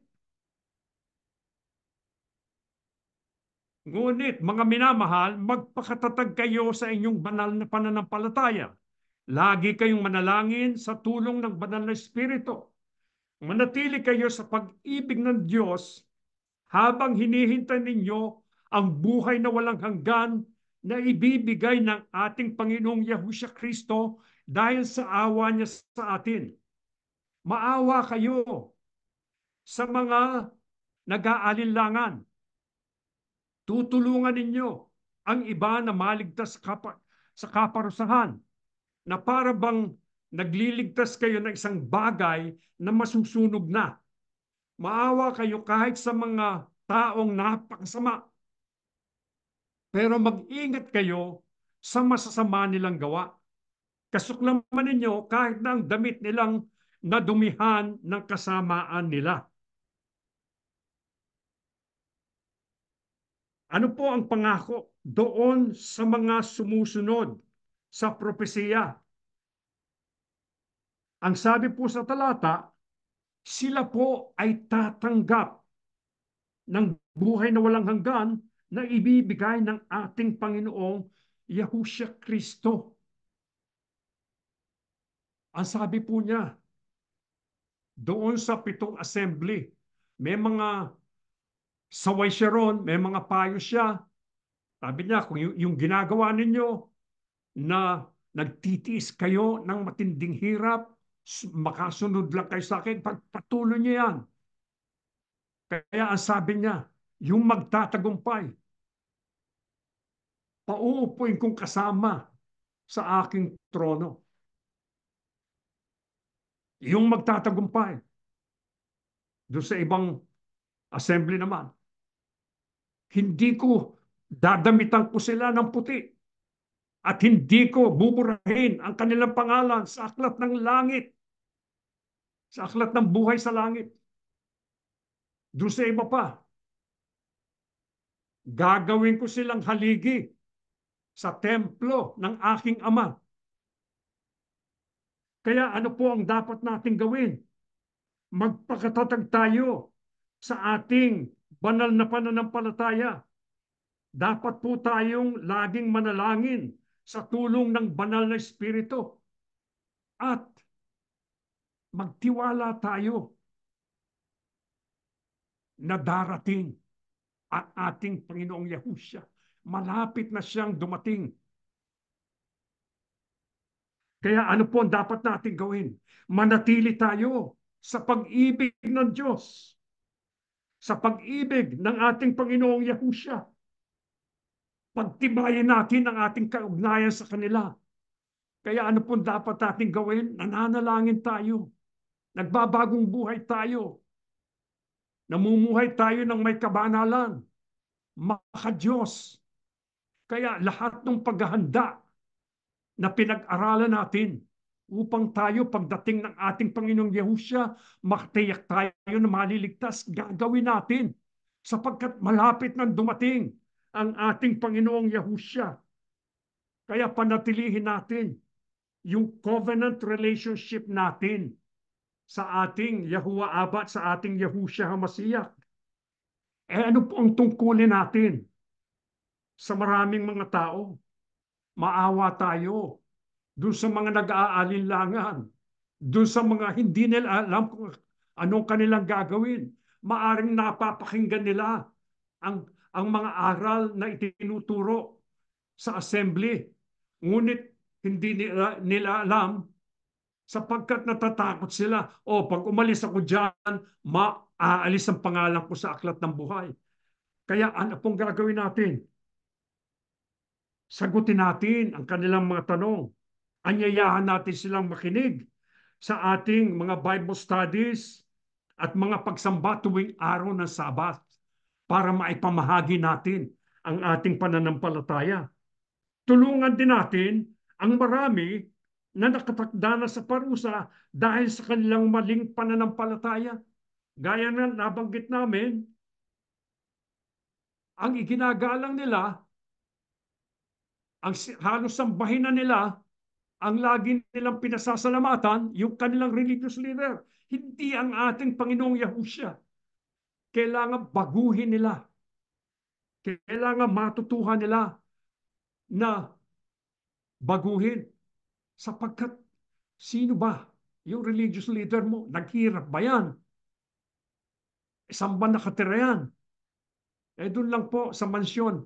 mga minamahal, magpakatatag kayo sa inyong banal na pananampalataya. Lagi kayong manalangin sa tulong ng banal na Espiritu. Manatili kayo sa pag-ibig ng Diyos habang hinihintay ninyo ang buhay na walang hanggan na ibibigay ng ating Panginoong Yahushua Kristo dahil sa awa niya sa atin. Maawa kayo sa mga nag-aalinlangan. Tutulungan ninyo ang iba na maligtas sa kaparusahan na para bang nagliligtas kayo ng isang bagay na masusunog na. Maawa kayo kahit sa mga taong napakasama. Pero mag-ingat kayo sa masasama nilang gawa. Kasuklaman ninyo kahit na ang damit nilang nadumihan ng kasamaan nila. Ano po ang pangako doon sa mga sumusunod sa propesiya? Ang sabi po sa talata, sila po ay tatanggap ng buhay na walang hanggan na ibibigay ng ating Panginoong Yahushua Kristo. Ang sabi po niya, doon sa 7 assembly, may mga saway siya ron, may mga payo siya. Sabi niya, kung yung ginagawa ninyo na nagtitiis kayo ng matinding hirap, makasunod lang kayo sa akin, pagpatuloy niyo yan. Kaya ang sabi niya, yung magtatagumpay, pauupuin kong kasama sa aking trono. Yung magtatagumpay, doon sa ibang assembly naman, hindi ko dadamitan ko sila ng puti at hindi ko buburahin ang kanilang pangalan sa aklat ng langit, sa aklat ng buhay sa langit. Doon sa iba pa, gagawin ko silang haligi sa templo ng aking ama. Kaya ano po ang dapat nating gawin? Magpakatatag tayo sa ating banal na pananampalataya. Dapat po tayong laging manalangin sa tulong ng banal na Espiritu. At magtiwala tayo na darating ang ating Panginoong Yahushua. Malapit na siyang dumating. Kaya ano po ang dapat natin gawin? Manatili tayo sa pag-ibig ng Diyos. Sa pag-ibig ng ating Panginoong Yahushua. Pagtibayin natin ang ating kaugnayan sa kanila. Kaya ano po dapat natin gawin? Nananalangin tayo. Nagbabagong buhay tayo. Namumuhay tayo ng may kabanalan. Maka-Diyos. Kaya lahat ng paghahanda na pinag-aralan natin upang tayo pagdating ng ating Panginoong Yahushua, makatiyak tayo na maliligtas, gagawin natin sapagkat malapit nang dumating ang ating Panginoong Yahushua. Kaya panatilihin natin yung covenant relationship natin sa ating Yahuwah Abba at sa ating Yahushua HaMashiach. Ano po ang tungkulin natin sa maraming mga tao? Maawa tayo doon sa mga nag-aalinlangan, doon sa mga hindi nila alam kung anong kanilang gagawin. Maaring napapakinggan nila ang mga aral na itinuturo sa assembly. Ngunit hindi nila alam sapagkat natatakot sila. O pag umalis ako dyan, maaalis ang pangalan ko sa aklat ng buhay. Kaya ano pong gagawin natin? Sagutin natin ang kanilang mga tanong. Anyayahan natin silang makinig sa ating mga Bible studies at mga pagsamba tuwing araw ng Sabat para maipamahagi natin ang ating pananampalataya. Tulungan din natin ang marami na nakatakda na sa parusa dahil sa kanilang maling pananampalataya. Gaya na nabanggit namin, ang iginagalang nila, ang halos sambahin na nila, ang lagi nilang pinasasalamatan, yung kanilang religious leader. Hindi ang ating Panginoong Yahusya. Kailangan baguhin nila. Kailangan matutuhan nila na baguhin. Sapagkat sino ba yung religious leader mo? Naghirap ba yan? Saan ba nakatira yan? Doon lang po sa mansyon.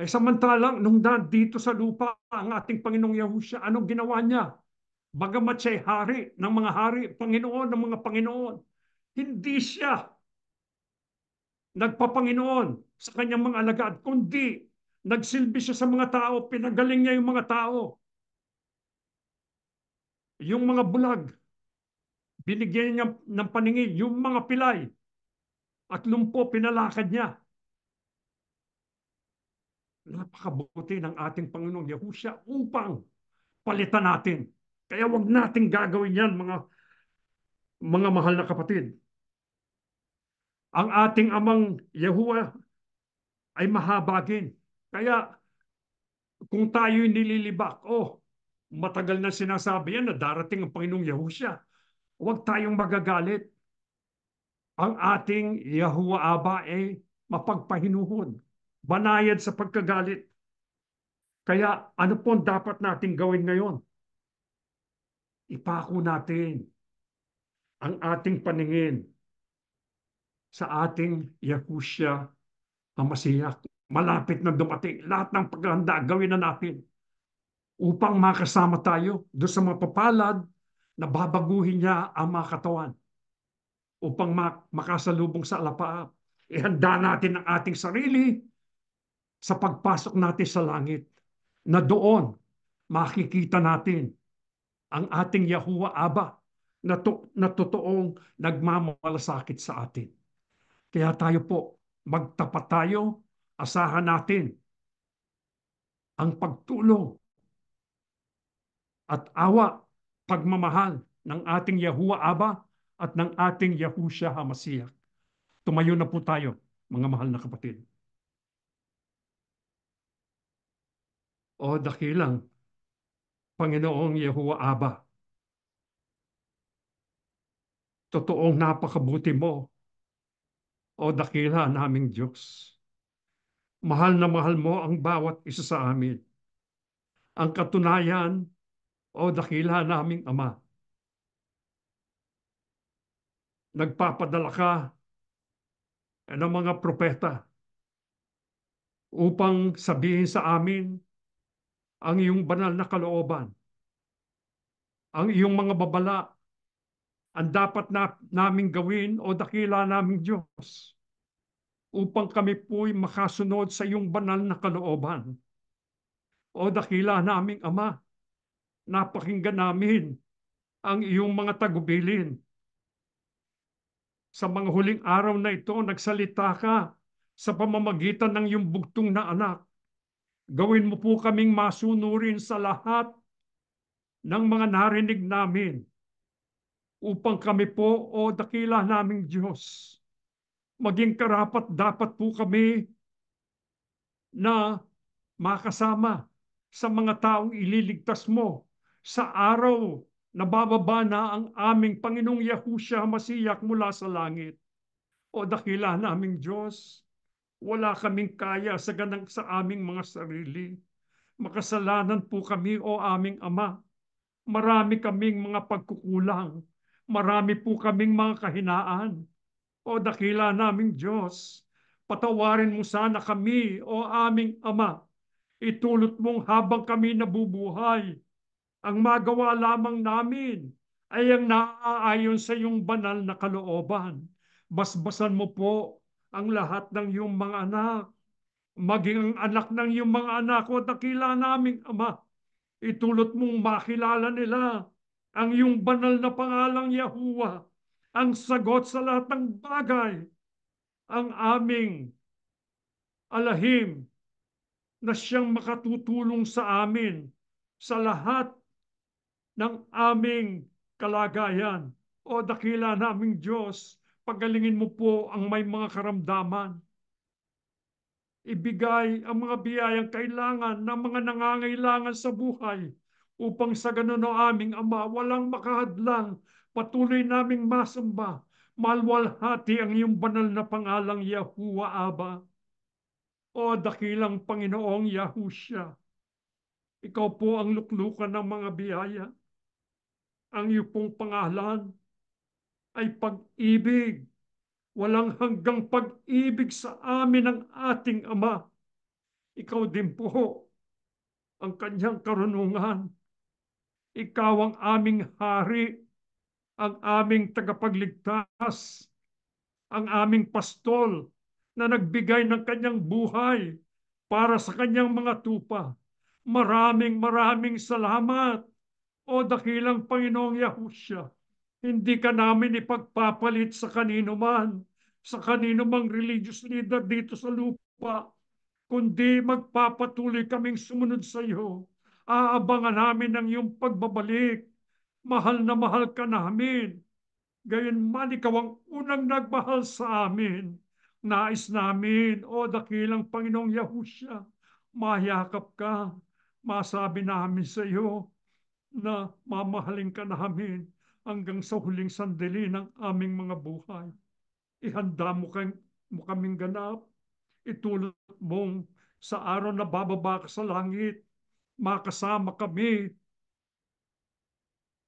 Samantalang nung dito sa lupa ang ating Panginoong Yahusya, anong ginawa niya? Bagamat siya'y hari ng mga hari, Panginoon ng mga Panginoon, hindi siya nagpapanginoon sa kanyang mga alagad, kundi nagsilbi siya sa mga tao, pinagaling niya yung mga tao. Yung mga bulag, binigyan niya ng paningin, yung mga pilay at lumpo, pinalakad niya. Napakabuti ng ating Panginoong Yahusya upang palitan natin. Kaya wag nating gagawin yan, mga mahal na kapatid. Ang ating amang Yahuwah ay mahabagin. Kaya kung tayo'y nililibak, matagal na sinasabi yan na darating ang Panginoong Yahusya. Huwag tayong magagalit. Ang ating Yahuwah Aba ay mapagpahinuhon, banayad sa pagkagalit. Kaya ano po dapat nating gawin ngayon? Ipako natin ang ating paningin sa ating Yahusya ang Masiyak. Malapit na dumating. Lahat ng paghahanda gawin na natin upang makasama tayo doon sa mapapalad na babaguhin niya ang mga katawan upang makasalubong sa alapaap. Ihanda natin ang ating sarili sa pagpasok natin sa langit na doon makikita natin ang ating Yahuwah Aba na totoong nagmamalasakit sa atin. Kaya tayo po, magtapat tayo, asahan natin ang pagtulong at awa, pagmamahal ng ating Yahuwah Aba at ng ating Yahushua HaMashiach. Tumayo na po tayo, mga mahal na kapatid. O dakilang Panginoong Yahuwah Aba, totoong napakabuti mo, o dakila naming Diyos. Mahal na mahal mo ang bawat isa sa amin. Ang katunayan, o dakila naming Ama, nagpapadala ka ng mga propeta upang sabihin sa amin ang iyong banal na kalooban, ang iyong mga babala, ang dapat naming gawin, o dakila naming Diyos, upang kami po'y makasunod sa iyong banal na kalooban. O dakila naming Ama, napakinggan namin ang iyong mga tagubilin. Sa mga huling araw na ito, nagsalita ka sa pamamagitan ng iyong bugtong na anak. Gawin mo po kaming masunurin sa lahat ng mga narinig namin upang kami po, o dakila naming Diyos, maging karapat dapat po kami na makasama sa mga taong ililigtas mo sa araw na bababa na ang aming Panginoong Yahushua HaMashiach mula sa langit. O dakila naming Diyos, wala kaming kaya sa aming mga sarili. Makasalanan po kami, o aming Ama. Marami kaming mga pagkukulang. Marami po kaming mga kahinaan. O dakila naming Diyos, patawarin mo sana kami, o aming Ama. Itulot mong habang kami nabubuhay Ang magawa lamang namin ay ang naaayon sa iyong banal na kalooban. Basbasan mo po ang lahat ng iyong mga anak, maging ang anak ng iyong mga anak o dakila naming Ama. Itulot mong makilala nila ang iyong banal na pangalang Yahuwah, ang sagot sa lahat ng bagay, ang aming alahim na siyang makatutulong sa amin sa lahat ng aming kalagayan. O dakila naming Diyos, pagalingin mo po ang may mga karamdaman. Ibigay ang mga biyayang kailangan ng mga nangangailangan sa buhay upang sa ganun o aming Ama, walang makahadlang, patuloy naming masamba, malwalhati ang iyong banal na pangalang Yahuwah Aba. O dakilang Panginoong Yahusya, ikaw po ang luklukan ng mga biyaya. Ang iyong pong pangalan ay pag-ibig. Walang hanggang pag-ibig sa amin ng ating Ama. Ikaw din po ang kanyang karunungan. Ikaw ang aming hari, ang aming tagapagligtas, ang aming pastol na nagbigay ng kanyang buhay para sa kanyang mga tupa. Maraming salamat, o dakilang Panginoong Yahusya. Hindi ka namin ipagpapalit sa kanino man, sa kanino mang religious leader dito sa lupa, kundi magpapatuloy kaming sumunod sa iyo. Aabangan namin ang iyong pagbabalik. Mahal na mahal ka namin. Gayunman ikaw ang unang nagmahal sa amin. Nais namin, o dakilang Panginoong Yahusya, mayakap ka. Masabi namin sa iyo na mamahalin ka namin hanggang sa huling sandali ng aming mga buhay. Ihanda mo kaming ganap. Itulot mong sa araw na bababa ka sa langit, makasama kami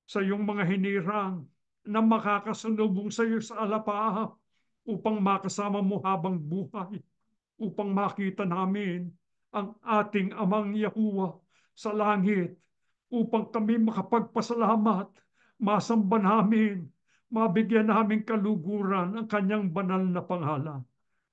sa iyong mga hinirang na makakasalubong sa iyo sa alapaap upang makasama mo habang buhay, upang makita namin ang ating Amang Yahuwah sa langit, upang kami makapagpasalamat, masamba namin, mabigyan namin kaluguran ang kanyang banal na pangalan.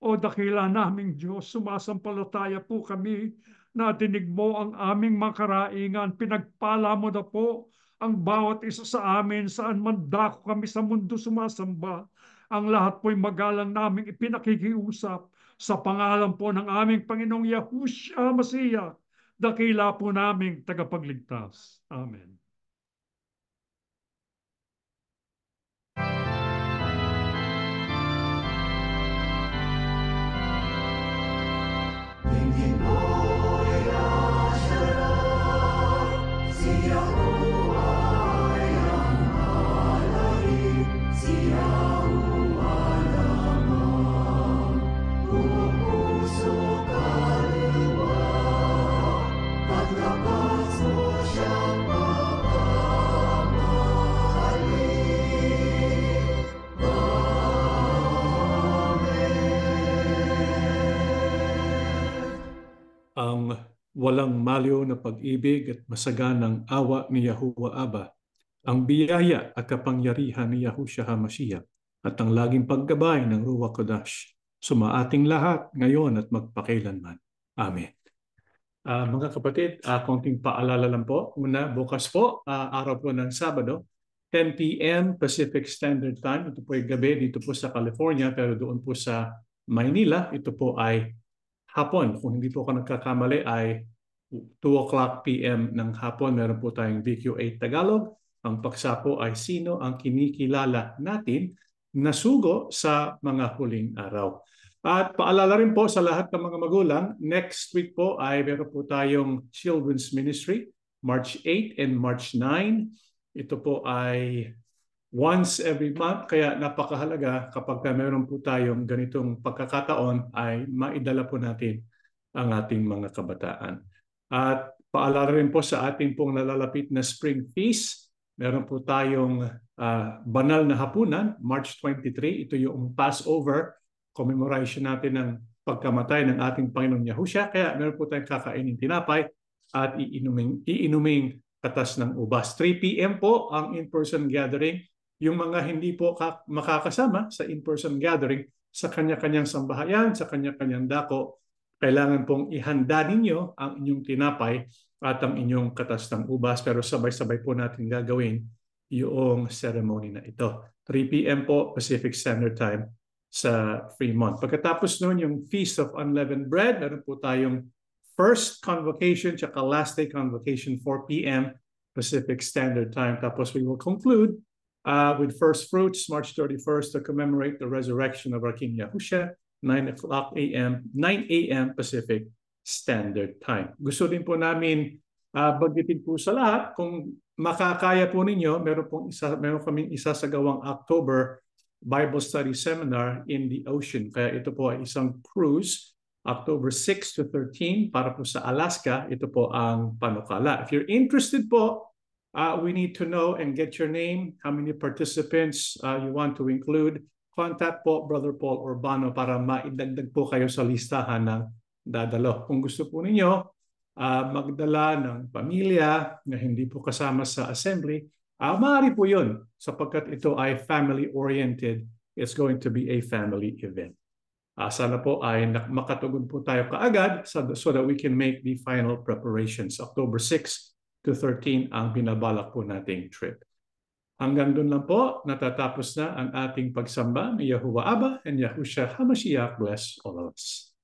O dakila naming Diyos, sumasampalataya po kami na dinig mo ang aming mga karaingan. Pinagpala mo na po ang bawat isa sa amin saan man dako kami sa mundo sumasamba. Ang lahat po'y magalang naming ipinakikiusap sa pangalan po ng aming Panginoong Yahushua Mashiach, dakila po naming tagapagligtas. Amen. Tingin mo'y asyarat, si Yahuwah ay ang alahim, si Yahuwah lamang. Buong puso kaluluwa, at lakas mo siyang mapapamahalin. Ang walang maliw na pag-ibig at masaganang awa ni Yahuwah Aba, ang biyaya at kapangyarihan ni Yahushua HaMashiach, at ang laging paggabay ng Ruach Kodash, sumaating lahat ngayon at magpakailanman. Amen. Mga kapatid, konting paalala lang po. Una, bukas po, araw po ng Sabado, 10 p.m. Pacific Standard Time. Ito po ay gabi dito po sa California, pero doon po sa Maynila, ito po ay hapon. Kung hindi po ako nagkakamali ay 2:00 p.m. ng hapon. Meron po tayong VQ8 Tagalog. Ang paksa po ay sino ang kinikilala natin na sugo sa mga huling araw. At paalala rin po sa lahat ng mga magulang, next week po ay meron po tayong Children's Ministry, March 8 and March 9. Ito po ay once every month, kaya napakahalaga kapag meron po tayong ganitong pagkakataon ay maidala po natin ang ating mga kabataan. At paalala rin po sa ating pong nalalapit na Spring Feast, meron po tayong banal na hapunan, March 23. Ito yung Passover, commemoration natin ng pagkamatay ng ating Panginoong Yahushua. Kaya meron po tayong kakainin tinapay at iinuming katas ng ubas. 3 p.m. po ang in-person gathering. Yung mga hindi po makakasama sa in-person gathering sa kanya-kanyang sambahayan, sa kanya-kanyang dako, kailangan pong ihanda ninyo ang inyong tinapay at ang inyong katas ng ubas. Pero sabay-sabay po natin gagawin yung ceremony na ito. 3 p.m. po Pacific Standard Time sa Fremont. Pagkatapos nun, yung Feast of Unleavened Bread, meron po tayong first convocation tsaka last day convocation 4 p.m. Pacific Standard Time. Tapos we will conclude with first fruits March 31st to commemorate the resurrection of our King Yahushua, 9 a.m. Pacific Standard Time. Gusto din po namin baggitin po sa lahat, kung makakaya po ninyo, meron kaming isasagawang October Bible Study Seminar in the Ocean. Kaya ito po ay isang cruise, October 6 to 13 para po sa Alaska. Ito po ang panukala. If you're interested po, we need to know and get your name, how many participants you want to include. Contact po Brother Paul Urbano para maidagdag po kayo sa listahan ng dadalo. Kung gusto po ninyo magdala ng pamilya na hindi po kasama sa assembly, maaari po yun sapagkat ito ay family-oriented. It's going to be a family event. Sana po ay makatugon po tayo kaagad so that we can make the final preparations. October 6 to 13 ang binabalak po nating trip. Hanggang doon lang po, natatapos na ang ating pagsamba ni Yahuwah Abba and Yahushua HaMashiach. Bless all of us.